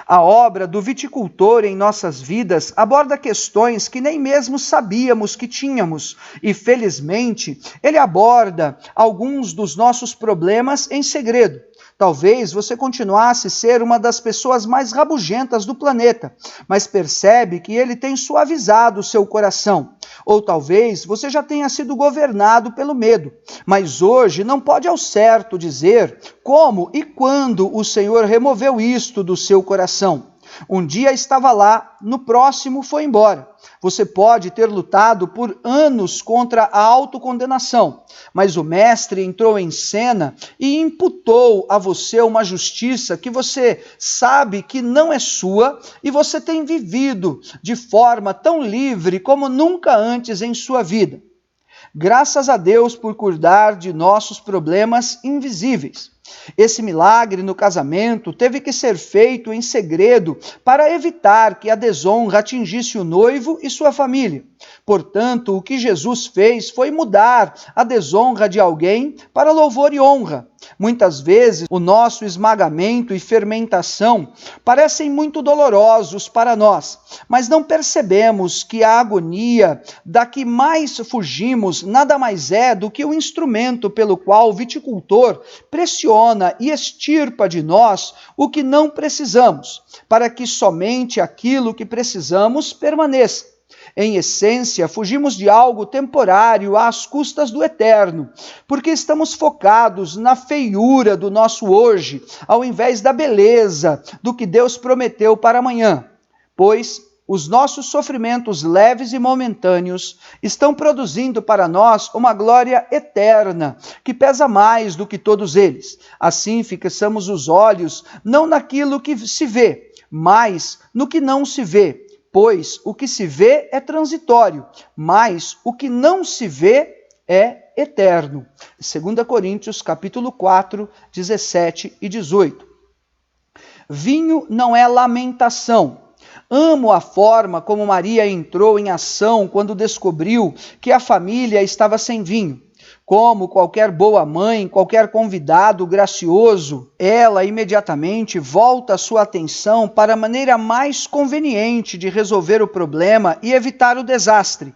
A obra do viticultor em nossas vidas aborda questões que nem mesmo sabíamos que tínhamos e, felizmente, ele aborda alguns dos nossos problemas em segredo. Talvez você continuasse a ser uma das pessoas mais rabugentas do planeta, mas percebe que ele tem suavizado o seu coração. Ou talvez você já tenha sido governado pelo medo, mas hoje não pode ao certo dizer como e quando o Senhor removeu isto do seu coração. Um dia estava lá, no próximo foi embora. Você pode ter lutado por anos contra a autocondenação, mas o Mestre entrou em cena e imputou a você uma justiça que você sabe que não é sua e você tem vivido de forma tão livre como nunca antes em sua vida. Graças a Deus por cuidar de nossos problemas invisíveis. Esse milagre no casamento teve que ser feito em segredo para evitar que a desonra atingisse o noivo e sua família. Portanto, o que Jesus fez foi mudar a desonra de alguém para louvor e honra. Muitas vezes, o nosso esmagamento e fermentação parecem muito dolorosos para nós, mas não percebemos que a agonia da que mais fugimos nada mais é do que o instrumento pelo qual o viticultor pressiona e extirpa de nós o que não precisamos, para que somente aquilo que precisamos permaneça. Em essência, fugimos de algo temporário às custas do eterno, porque estamos focados na feiura do nosso hoje, ao invés da beleza do que Deus prometeu para amanhã. Pois os nossos sofrimentos leves e momentâneos estão produzindo para nós uma glória eterna, que pesa mais do que todos eles. Assim, fixamos os olhos não naquilo que se vê, mas no que não se vê. Pois o que se vê é transitório, mas o que não se vê é eterno. 2 Coríntios, capítulo 4, 17 e 18. Vinho não é lamentação. Amo a forma como Maria entrou em ação quando descobriu que a família estava sem vinho. Como qualquer boa mãe, qualquer convidado gracioso, ela imediatamente volta a sua atenção para a maneira mais conveniente de resolver o problema e evitar o desastre.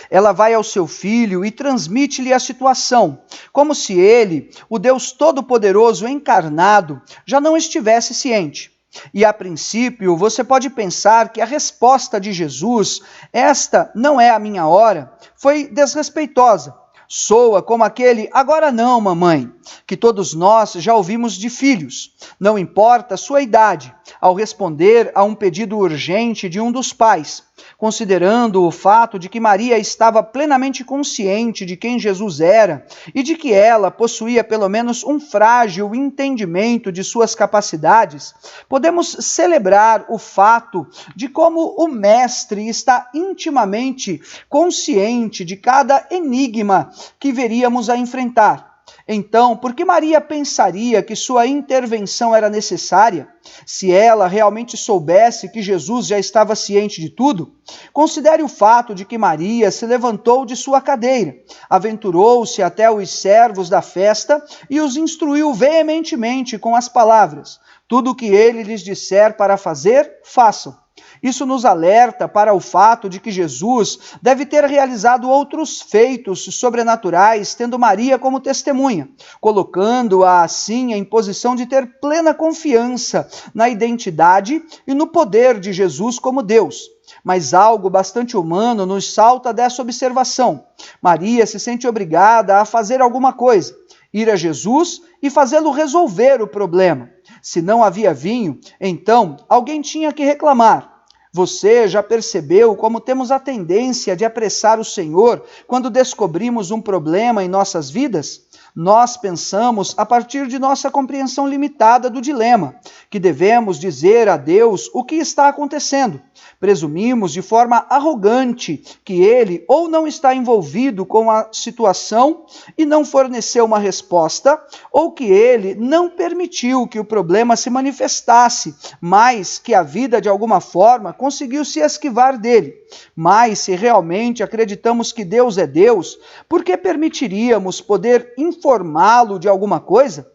Ela vai ao seu filho e transmite-lhe a situação, como se ele, o Deus Todo-Poderoso encarnado, já não estivesse ciente. E a princípio você pode pensar que a resposta de Jesus, esta não é a minha hora, foi desrespeitosa. Soa como aquele "agora não, mamãe", que todos nós já ouvimos de filhos. Não importa a sua idade, ao responder a um pedido urgente de um dos pais, considerando o fato de que Maria estava plenamente consciente de quem Jesus era e de que ela possuía pelo menos um frágil entendimento de suas capacidades, podemos celebrar o fato de como o Mestre está intimamente consciente de cada enigma que veríamos a enfrentar. Então, por que Maria pensaria que sua intervenção era necessária? Se ela realmente soubesse que Jesus já estava ciente de tudo? Considere o fato de que Maria se levantou de sua cadeira, aventurou-se até os servos da festa e os instruiu veementemente com as palavras: "Tudo o que ele lhes disser para fazer, façam." Isso nos alerta para o fato de que Jesus deve ter realizado outros feitos sobrenaturais, tendo Maria como testemunha, colocando-a assim em posição de ter plena confiança na identidade e no poder de Jesus como Deus. Mas algo bastante humano nos salta dessa observação. Maria se sente obrigada a fazer alguma coisa, ir a Jesus e fazê-lo resolver o problema. Se não havia vinho, então alguém tinha que reclamar. Você já percebeu como temos a tendência de apressar o Senhor quando descobrimos um problema em nossas vidas? Nós pensamos a partir de nossa compreensão limitada do dilema, que devemos dizer a Deus o que está acontecendo. Presumimos de forma arrogante que Ele ou não está envolvido com a situação e não forneceu uma resposta, ou que Ele não permitiu que o problema se manifestasse, mas que a vida de alguma forma conseguiu se esquivar dele. Mas se realmente acreditamos que Deus é Deus, por que permitiríamos poder informá-lo de alguma coisa?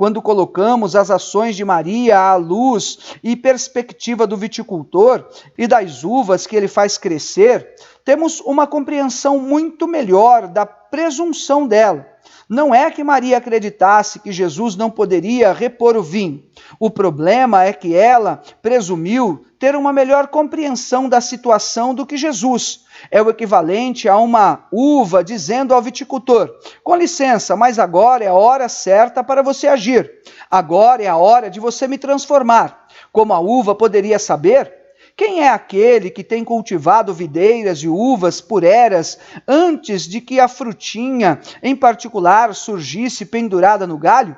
Quando colocamos as ações de Maria à luz e perspectiva do viticultor e das uvas que ele faz crescer, temos uma compreensão muito melhor da presunção dela. Não é que Maria acreditasse que Jesus não poderia repor o vinho. O problema é que ela presumiu ter uma melhor compreensão da situação do que Jesus. É o equivalente a uma uva dizendo ao viticultor: com licença, mas agora é a hora certa para você agir. Agora é a hora de você me transformar. Como a uva poderia saber? Quem é aquele que tem cultivado videiras e uvas por eras antes de que a frutinha, em particular, surgisse pendurada no galho?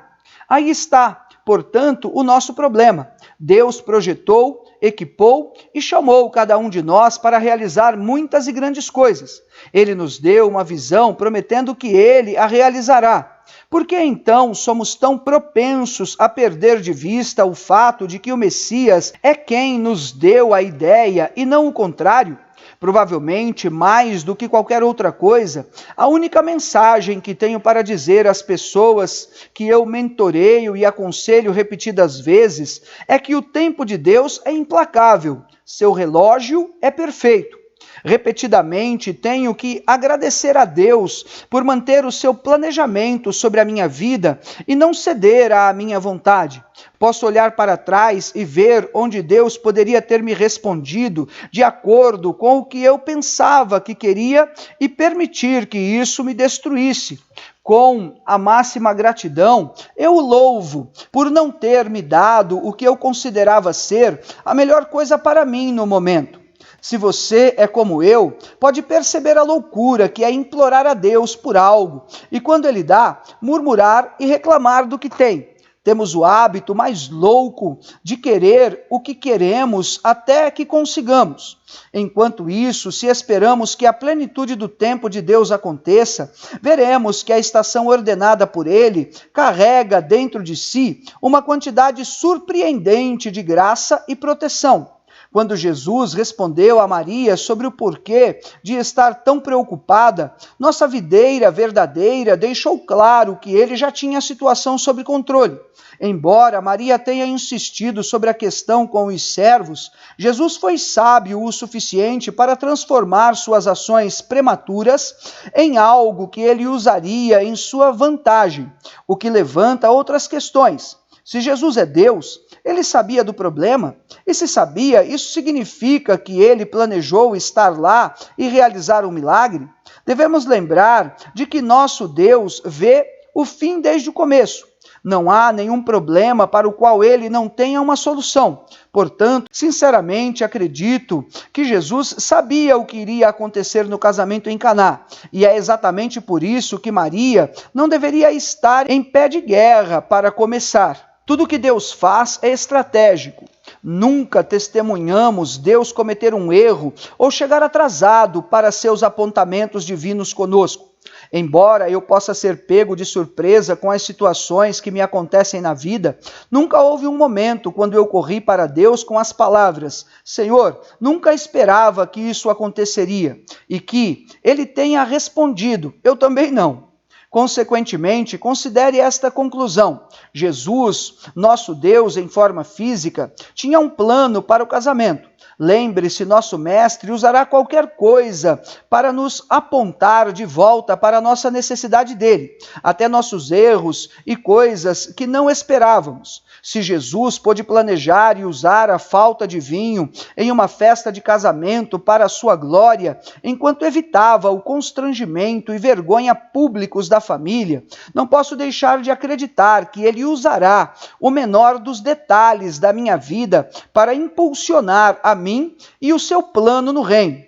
Aí está, portanto, o nosso problema. Deus projetou, equipou e chamou cada um de nós para realizar muitas e grandes coisas. Ele nos deu uma visão prometendo que Ele a realizará. Por que então somos tão propensos a perder de vista o fato de que o Messias é quem nos deu a ideia e não o contrário? Provavelmente, mais do que qualquer outra coisa, a única mensagem que tenho para dizer às pessoas que eu mentoreio e aconselho repetidas vezes é que o tempo de Deus é implacável, seu relógio é perfeito. Repetidamente tenho que agradecer a Deus por manter o seu planejamento sobre a minha vida e não ceder à minha vontade. Posso olhar para trás e ver onde Deus poderia ter me respondido de acordo com o que eu pensava que queria e permitir que isso me destruísse. Com a máxima gratidão, eu o louvo por não ter me dado o que eu considerava ser a melhor coisa para mim no momento. Se você é como eu, pode perceber a loucura que é implorar a Deus por algo e, quando Ele dá, murmurar e reclamar do que tem. Temos o hábito mais louco de querer o que queremos até que consigamos. Enquanto isso, se esperamos que a plenitude do tempo de Deus aconteça, veremos que a estação ordenada por Ele carrega dentro de si uma quantidade surpreendente de graça e proteção. Quando Jesus respondeu a Maria sobre o porquê de estar tão preocupada, nossa videira verdadeira deixou claro que ele já tinha a situação sob controle. Embora Maria tenha insistido sobre a questão com os servos, Jesus foi sábio o suficiente para transformar suas ações prematuras em algo que ele usaria em sua vantagem, o que levanta outras questões. Se Jesus é Deus, ele sabia do problema, e se sabia, isso significa que ele planejou estar lá e realizar um milagre? Devemos lembrar de que nosso Deus vê o fim desde o começo. Não há nenhum problema para o qual ele não tenha uma solução. Portanto, sinceramente acredito que Jesus sabia o que iria acontecer no casamento em Caná. E é exatamente por isso que Maria não deveria estar em pé de guerra para começar. Tudo que Deus faz é estratégico. Nunca testemunhamos Deus cometer um erro ou chegar atrasado para seus apontamentos divinos conosco. Embora eu possa ser pego de surpresa com as situações que me acontecem na vida, nunca houve um momento quando eu corri para Deus com as palavras: Senhor, nunca esperava que isso aconteceria, e que Ele tenha respondido: eu também não. Consequentemente, considere esta conclusão: Jesus, nosso Deus em forma física, tinha um plano para o casamento. Lembre-se, nosso Mestre usará qualquer coisa para nos apontar de volta para a nossa necessidade dele, até nossos erros e coisas que não esperávamos. Se Jesus pôde planejar e usar a falta de vinho em uma festa de casamento para a sua glória, enquanto evitava o constrangimento e vergonha públicos da família, não posso deixar de acreditar que ele usará o menor dos detalhes da minha vida para impulsionar a mim e o seu plano no reino.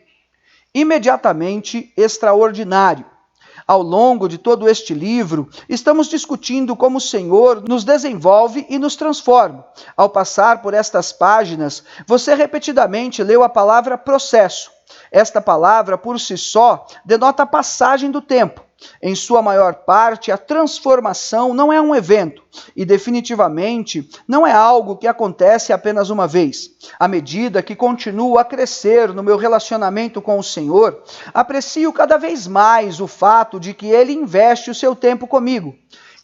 Imediatamente extraordinário. Ao longo de todo este livro, estamos discutindo como o Senhor nos desenvolve e nos transforma. Ao passar por estas páginas, você repetidamente leu a palavra processo. Esta palavra, por si só, denota a passagem do tempo. Em sua maior parte, a transformação não é um evento e definitivamente não é algo que acontece apenas uma vez. À medida que continuo a crescer no meu relacionamento com o Senhor, aprecio cada vez mais o fato de que Ele investe o seu tempo comigo.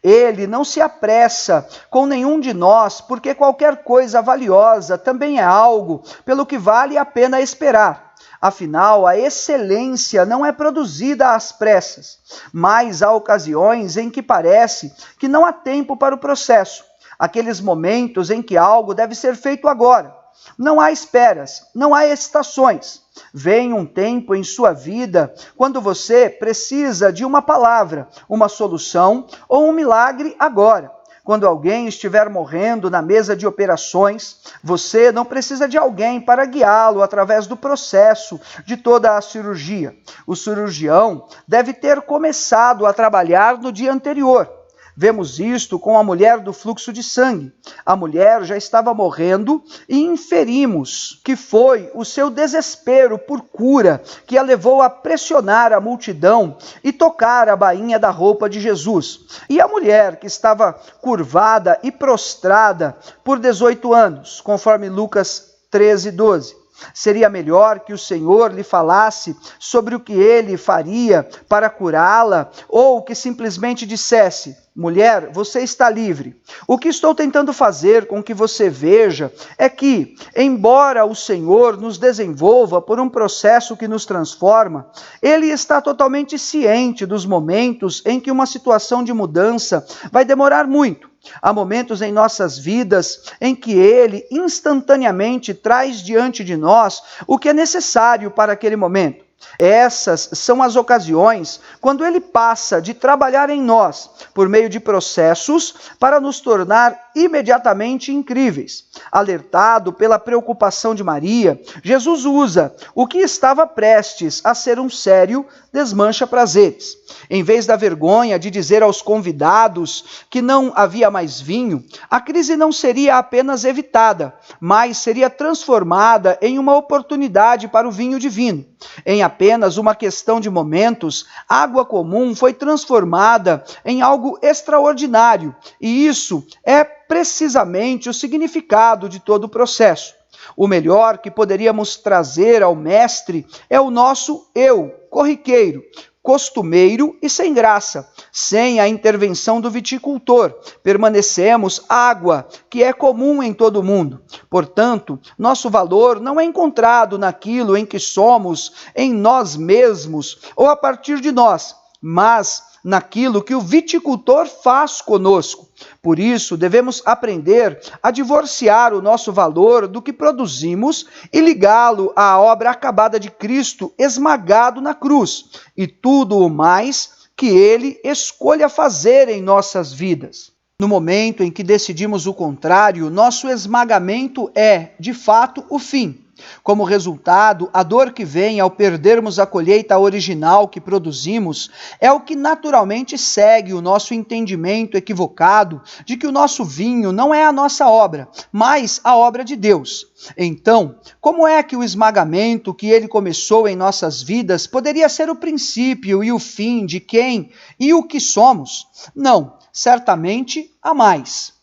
Ele não se apressa com nenhum de nós, porque qualquer coisa valiosa também é algo pelo que vale a pena esperar. Afinal, a excelência não é produzida às pressas, mas há ocasiões em que parece que não há tempo para o processo, aqueles momentos em que algo deve ser feito agora. Não há esperas, não há estações. Vem um tempo em sua vida quando você precisa de uma palavra, uma solução ou um milagre agora. Quando alguém estiver morrendo na mesa de operações, você não precisa de alguém para guiá-lo através do processo de toda a cirurgia. O cirurgião deve ter começado a trabalhar no dia anterior. Vemos isto com a mulher do fluxo de sangue. A mulher já estava morrendo e inferimos que foi o seu desespero por cura que a levou a pressionar a multidão e tocar a bainha da roupa de Jesus. E a mulher que estava curvada e prostrada por 18 anos, conforme Lucas 13:12. Seria melhor que o Senhor lhe falasse sobre o que ele faria para curá-la, ou que simplesmente dissesse: mulher, você está livre. O que estou tentando fazer com que você veja é que, embora o Senhor nos desenvolva por um processo que nos transforma, Ele está totalmente ciente dos momentos em que uma situação de mudança vai demorar muito. Há momentos em nossas vidas em que Ele instantaneamente traz diante de nós o que é necessário para aquele momento. Essas são as ocasiões quando Ele passa de trabalhar em nós por meio de processos para nos tornar imediatamente incríveis. Alertado pela preocupação de Maria, Jesus usa o que estava prestes a ser um sério desmancha-prazeres. Em vez da vergonha de dizer aos convidados que não havia mais vinho, a crise não seria apenas evitada, mas seria transformada em uma oportunidade para o vinho divino. Em apenas uma questão de momentos, água comum foi transformada em algo extraordinário, e isso é precisamente o significado de todo o processo. O melhor que poderíamos trazer ao Mestre é o nosso eu, corriqueiro, costumeiro e sem graça. Sem a intervenção do viticultor, permanecemos água, que é comum em todo o mundo. Portanto, nosso valor não é encontrado naquilo em que somos, em nós mesmos ou a partir de nós, mas naquilo que o viticultor faz conosco. Por isso, devemos aprender a divorciar o nosso valor do que produzimos e ligá-lo à obra acabada de Cristo esmagado na cruz e tudo o mais que Ele escolha fazer em nossas vidas. No momento em que decidimos o contrário, nosso esmagamento é, de fato, o fim. Como resultado, a dor que vem ao perdermos a colheita original que produzimos é o que naturalmente segue o nosso entendimento equivocado de que o nosso vinho não é a nossa obra, mas a obra de Deus. Então, como é que o esmagamento que Ele começou em nossas vidas poderia ser o princípio e o fim de quem e o que somos? Não, certamente há mais.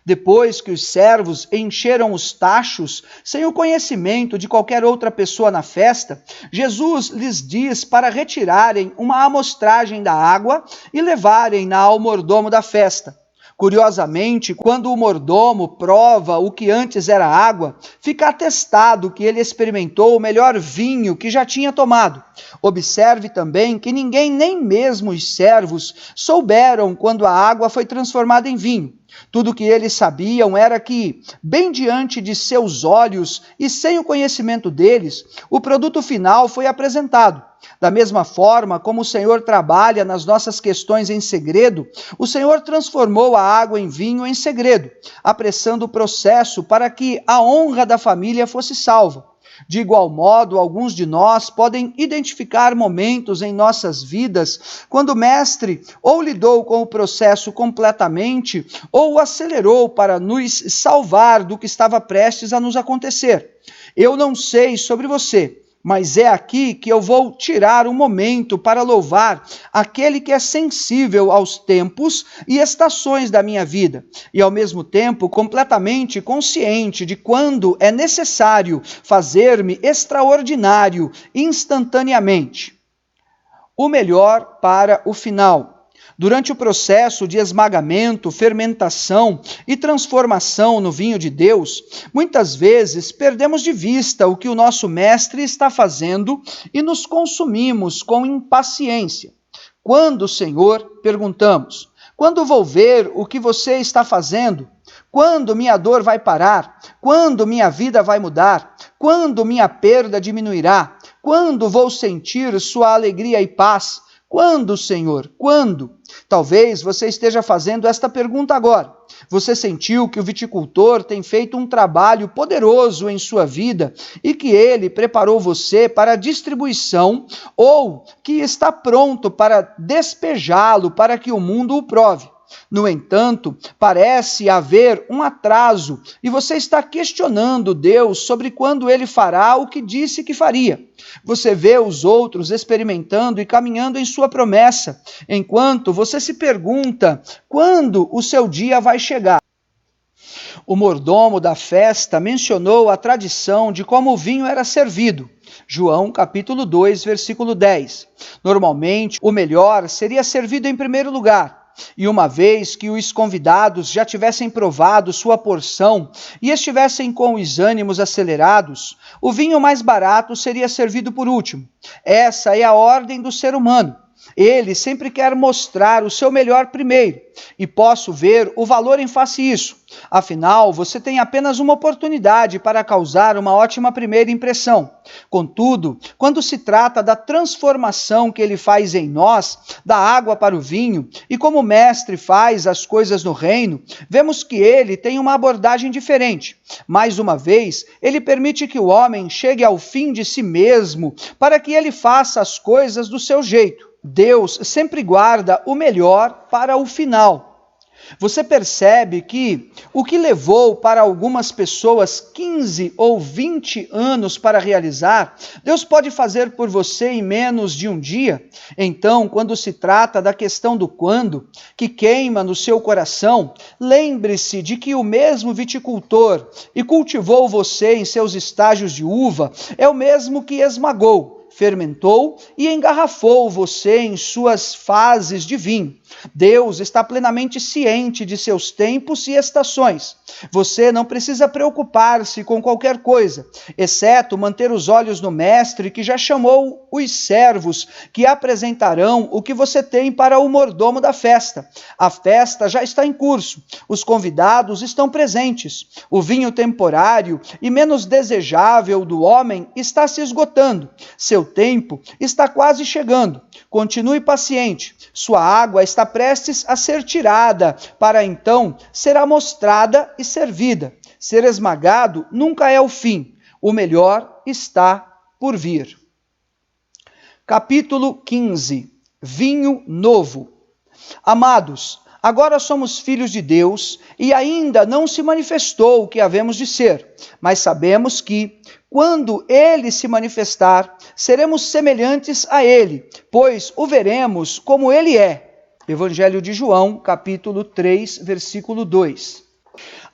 Depois que os servos encheram os tachos, sem o conhecimento de qualquer outra pessoa na festa, Jesus lhes diz para retirarem uma amostragem da água e levarem-na ao mordomo da festa. Curiosamente, quando o mordomo prova o que antes era água, fica atestado que ele experimentou o melhor vinho que já tinha tomado. Observe também que ninguém, nem mesmo os servos, souberam quando a água foi transformada em vinho. Tudo o que eles sabiam era que, bem diante de seus olhos e sem o conhecimento deles, o produto final foi apresentado. Da mesma forma como o Senhor trabalha nas nossas questões em segredo, o Senhor transformou a água em vinho em segredo, apressando o processo para que a honra da família fosse salva. De igual modo, alguns de nós podem identificar momentos em nossas vidas quando o Mestre ou lidou com o processo completamente ou o acelerou para nos salvar do que estava prestes a nos acontecer. Eu não sei sobre você, mas é aqui que eu vou tirar um momento para louvar aquele que é sensível aos tempos e estações da minha vida, e ao mesmo tempo completamente consciente de quando é necessário fazer-me extraordinário instantaneamente. O melhor para o final. Durante o processo de esmagamento, fermentação e transformação no vinho de Deus, muitas vezes perdemos de vista o que o nosso mestre está fazendo e nos consumimos com impaciência. Quando, Senhor, perguntamos, quando vou ver o que você está fazendo? Quando minha dor vai parar? Quando minha vida vai mudar? Quando minha perda diminuirá? Quando vou sentir sua alegria e paz? Quando, Senhor? Quando? Talvez você esteja fazendo esta pergunta agora. Você sentiu que o viticultor tem feito um trabalho poderoso em sua vida e que ele preparou você para a distribuição ou que está pronto para despejá-lo para que o mundo o prove. No entanto, parece haver um atraso e você está questionando Deus sobre quando ele fará o que disse que faria. Você vê os outros experimentando e caminhando em sua promessa, enquanto você se pergunta quando o seu dia vai chegar. O mordomo da festa mencionou a tradição de como o vinho era servido. João capítulo 2, versículo 10. Normalmente, o melhor seria servido em primeiro lugar. E uma vez que os convidados já tivessem provado sua porção e estivessem com os ânimos acelerados, o vinho mais barato seria servido por último. Essa é a ordem do ser humano. Ele sempre quer mostrar o seu melhor primeiro, e posso ver o valor em face isso. Afinal, você tem apenas uma oportunidade para causar uma ótima primeira impressão. Contudo, quando se trata da transformação que ele faz em nós, da água para o vinho, e como o mestre faz as coisas no reino, vemos que ele tem uma abordagem diferente. Mais uma vez, ele permite que o homem chegue ao fim de si mesmo, para que ele faça as coisas do seu jeito. Deus sempre guarda o melhor para o final. Você percebe que o que levou para algumas pessoas 15 ou 20 anos para realizar, Deus pode fazer por você em menos de um dia? Então, quando se trata da questão do quando, que queima no seu coração, lembre-se de que o mesmo viticultor e cultivou você em seus estágios de uva é o mesmo que esmagou, fermentou e engarrafou você em suas fases de vinho. Deus está plenamente ciente de seus tempos e estações. Você não precisa preocupar-se com qualquer coisa, exceto manter os olhos no mestre que já chamou os servos que apresentarão o que você tem para o mordomo da festa. A festa já está em curso, os convidados estão presentes, o vinho temporário e menos desejável do homem está se esgotando. Seu tempo está quase chegando. Continue paciente. Sua água está prestes a ser tirada, para então ser amostrada e servida. Ser esmagado nunca é o fim. O melhor está por vir. Capítulo 15. Vinho novo. Amados, agora somos filhos de Deus e ainda não se manifestou o que havemos de ser, mas sabemos que, quando Ele se manifestar, seremos semelhantes a Ele, pois o veremos como Ele é. Evangelho de João, capítulo 3, versículo 2.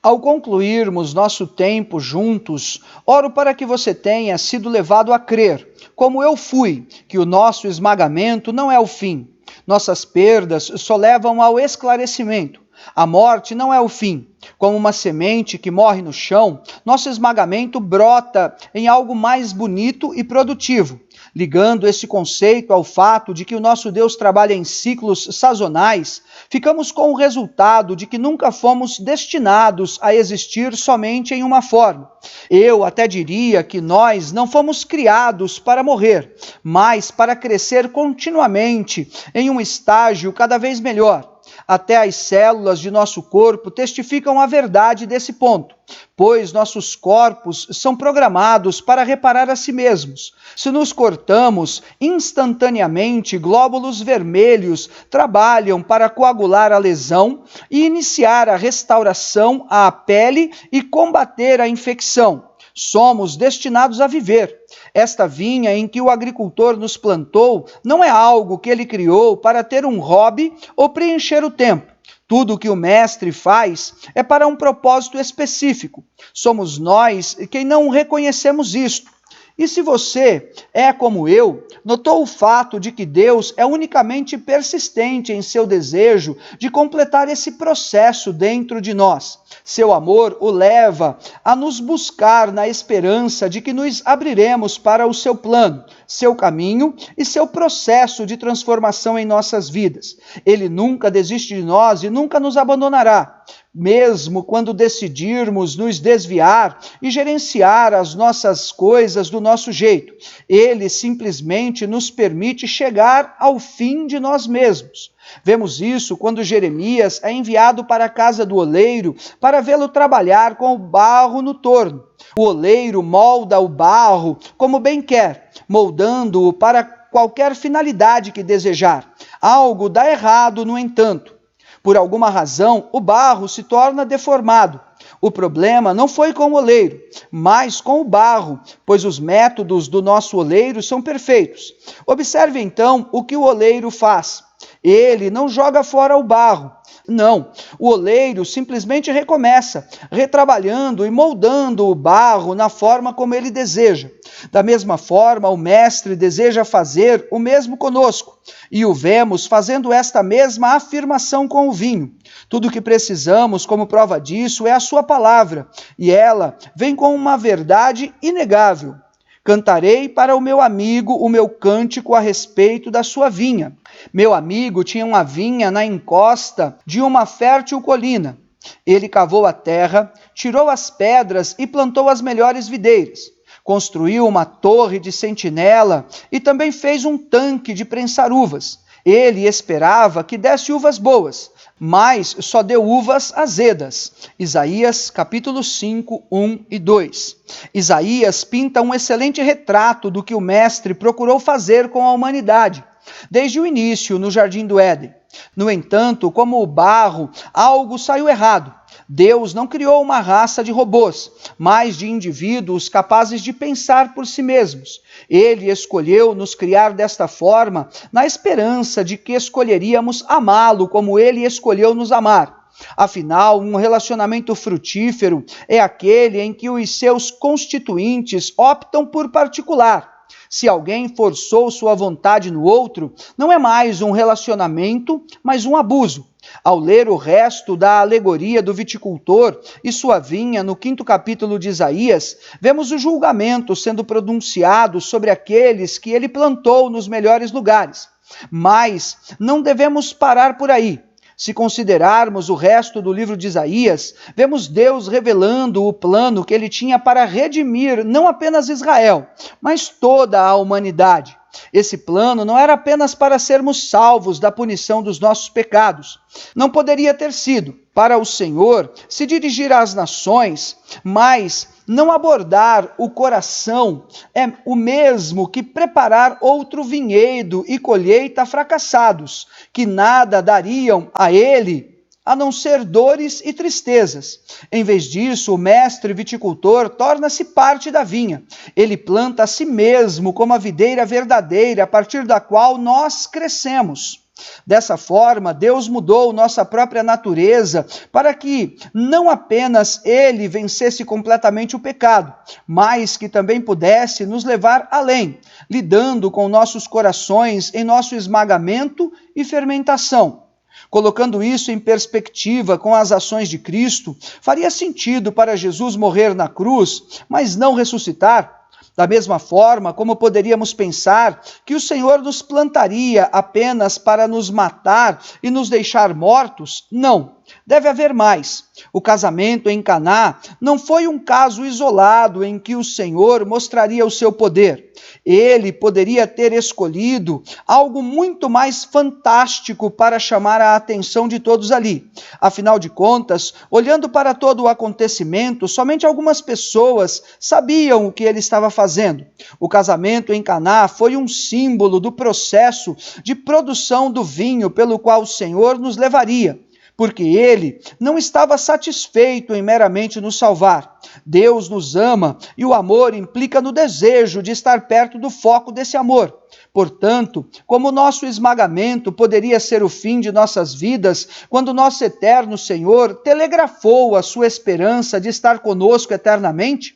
Ao concluirmos nosso tempo juntos, oro para que você tenha sido levado a crer, como eu fui, que o nosso esmagamento não é o fim. Nossas perdas só levam ao esclarecimento. A morte não é o fim. Como uma semente que morre no chão, nosso esmagamento brota em algo mais bonito e produtivo. Ligando esse conceito ao fato de que o nosso Deus trabalha em ciclos sazonais, ficamos com o resultado de que nunca fomos destinados a existir somente em uma forma. Eu até diria que nós não fomos criados para morrer, mas para crescer continuamente em um estágio cada vez melhor. Até as células de nosso corpo testificam a verdade desse ponto, pois nossos corpos são programados para reparar a si mesmos. Se nos cortamos, instantaneamente glóbulos vermelhos trabalham para coagular a lesão e iniciar a restauração à pele e combater a infecção. Somos destinados a viver. Esta vinha em que o agricultor nos plantou não é algo que ele criou para ter um hobby ou preencher o tempo. Tudo o que o mestre faz é para um propósito específico. Somos nós quem não reconhecemos isto. E se você é como eu, notou o fato de que Deus é unicamente persistente em seu desejo de completar esse processo dentro de nós. Seu amor o leva a nos buscar na esperança de que nos abriremos para o seu plano, seu caminho e seu processo de transformação em nossas vidas. Ele nunca desiste de nós e nunca nos abandonará. Mesmo quando decidirmos nos desviar e gerenciar as nossas coisas do nosso jeito, Ele simplesmente nos permite chegar ao fim de nós mesmos. Vemos isso quando Jeremias é enviado para a casa do oleiro para vê-lo trabalhar com o barro no torno. O oleiro molda o barro como bem quer, moldando-o para qualquer finalidade que desejar. Algo dá errado, no entanto. Por alguma razão, o barro se torna deformado. O problema não foi com o oleiro, mas com o barro, pois os métodos do nosso oleiro são perfeitos. Observe então o que o oleiro faz. Ele não joga fora o barro. Não, o oleiro simplesmente recomeça, retrabalhando e moldando o barro na forma como ele deseja. Da mesma forma, o Mestre deseja fazer o mesmo conosco, e o vemos fazendo esta mesma afirmação com o vinho. Tudo o que precisamos como prova disso é a sua palavra, e ela vem com uma verdade inegável. Cantarei para o meu amigo o meu cântico a respeito da sua vinha. Meu amigo tinha uma vinha na encosta de uma fértil colina. Ele cavou a terra, tirou as pedras e plantou as melhores videiras. Construiu uma torre de sentinela e também fez um tanque de prensar uvas. Ele esperava que desse uvas boas, mas só deu uvas azedas. Isaías capítulo 5, 1 e 2. Isaías pinta um excelente retrato do que o Mestre procurou fazer com a humanidade, desde o início no Jardim do Éden. No entanto, como o barro, algo saiu errado. Deus não criou uma raça de robôs, mas de indivíduos capazes de pensar por si mesmos. Ele escolheu nos criar desta forma, na esperança de que escolheríamos amá-lo como ele escolheu nos amar. Afinal, um relacionamento frutífero é aquele em que os seus constituintes optam por particular. Se alguém forçou sua vontade no outro, não é mais um relacionamento, mas um abuso. Ao ler o resto da alegoria do viticultor e sua vinha no 5º capítulo de Isaías, vemos o julgamento sendo pronunciado sobre aqueles que ele plantou nos melhores lugares. Mas não devemos parar por aí. Se considerarmos o resto do livro de Isaías, vemos Deus revelando o plano que ele tinha para redimir não apenas Israel, mas toda a humanidade. Esse plano não era apenas para sermos salvos da punição dos nossos pecados. Não poderia ter sido para o Senhor se dirigir às nações, mas não abordar o coração é o mesmo que preparar outro vinhedo e colheita fracassados, que nada dariam a ele a não ser dores e tristezas. Em vez disso, o mestre viticultor torna-se parte da vinha. Ele planta a si mesmo como a videira verdadeira, a partir da qual nós crescemos. Dessa forma, Deus mudou nossa própria natureza para que não apenas Ele vencesse completamente o pecado, mas que também pudesse nos levar além, lidando com nossos corações em nosso esmagamento e fermentação. Colocando isso em perspectiva com as ações de Cristo, faria sentido para Jesus morrer na cruz, mas não ressuscitar? Da mesma forma, como poderíamos pensar que o Senhor nos plantaria apenas para nos matar e nos deixar mortos? Não, deve haver mais. O casamento em Caná não foi um caso isolado em que o Senhor mostraria o seu poder. Ele poderia ter escolhido algo muito mais fantástico para chamar a atenção de todos ali. Afinal de contas, olhando para todo o acontecimento, somente algumas pessoas sabiam o que ele estava fazendo. O casamento em Caná foi um símbolo do processo de produção do vinho pelo qual o Senhor nos levaria, porque ele não estava satisfeito em meramente nos salvar. Deus nos ama e o amor implica no desejo de estar perto do foco desse amor. Portanto, como nosso esmagamento poderia ser o fim de nossas vidas, quando nosso eterno Senhor telegrafou a sua esperança de estar conosco eternamente?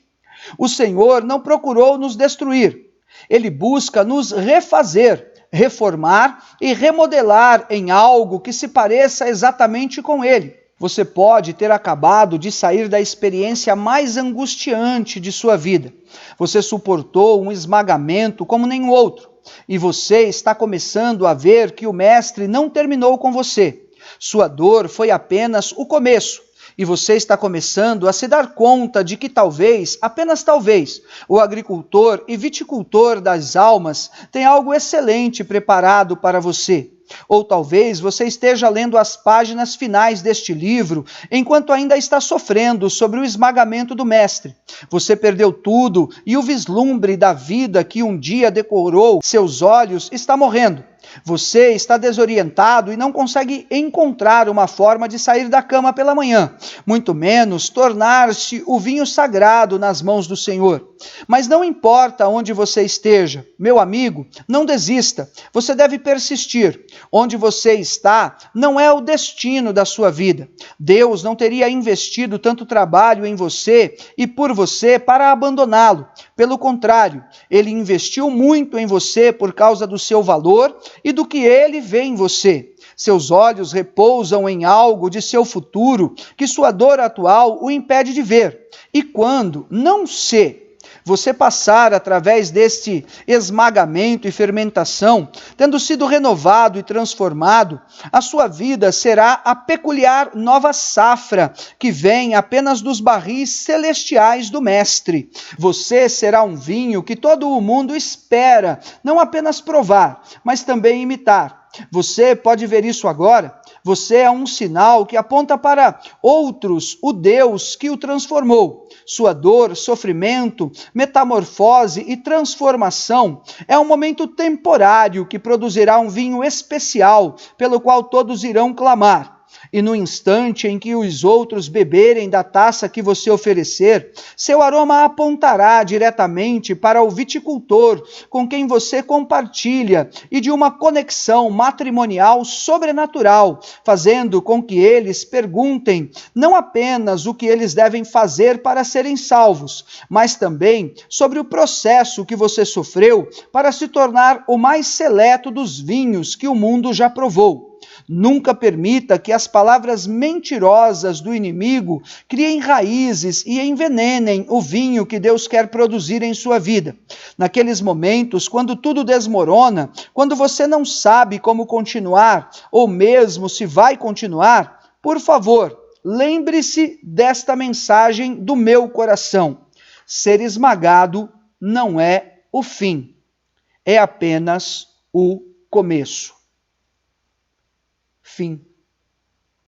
O Senhor não procurou nos destruir. Ele busca nos refazer, reformar e remodelar em algo que se pareça exatamente com Ele. Você pode ter acabado de sair da experiência mais angustiante de sua vida. Você suportou um esmagamento como nenhum outro. E você está começando a ver que o Mestre não terminou com você. Sua dor foi apenas o começo. E você está começando a se dar conta de que talvez, apenas talvez, o agricultor e viticultor das almas tem algo excelente preparado para você. Ou talvez você esteja lendo as páginas finais deste livro, enquanto ainda está sofrendo sobre o esmagamento do Mestre. Você perdeu tudo e o vislumbre da vida que um dia decorou seus olhos está morrendo. Você está desorientado e não consegue encontrar uma forma de sair da cama pela manhã, muito menos tornar-se o vinho sagrado nas mãos do Senhor. Mas não importa onde você esteja, meu amigo, não desista, você deve persistir. Onde você está não é o destino da sua vida. Deus não teria investido tanto trabalho em você e por você para abandoná-lo. Pelo contrário, Ele investiu muito em você por causa do seu valor e do que Ele vê em você. Seus olhos repousam em algo de seu futuro que sua dor atual o impede de ver. E quando, não sei, você passar através deste esmagamento e fermentação, tendo sido renovado e transformado, a sua vida será a peculiar nova safra que vem apenas dos barris celestiais do Mestre. Você será um vinho que todo o mundo espera, não apenas provar, mas também imitar. Você pode ver isso agora. Você é um sinal que aponta para outros, o Deus que o transformou. Sua dor, sofrimento, metamorfose e transformação é um momento temporário que produzirá um vinho especial pelo qual todos irão clamar. E no instante em que os outros beberem da taça que você oferecer, seu aroma apontará diretamente para o viticultor com quem você compartilha e de uma conexão matrimonial sobrenatural, fazendo com que eles perguntem não apenas o que eles devem fazer para serem salvos, mas também sobre o processo que você sofreu para se tornar o mais seleto dos vinhos que o mundo já provou. Nunca permita que as palavras mentirosas do inimigo criem raízes e envenenem o vinho que Deus quer produzir em sua vida. Naqueles momentos, quando tudo desmorona, quando você não sabe como continuar, ou mesmo se vai continuar, por favor, lembre-se desta mensagem do meu coração. Ser esmagado não é o fim, é apenas o começo. Fim.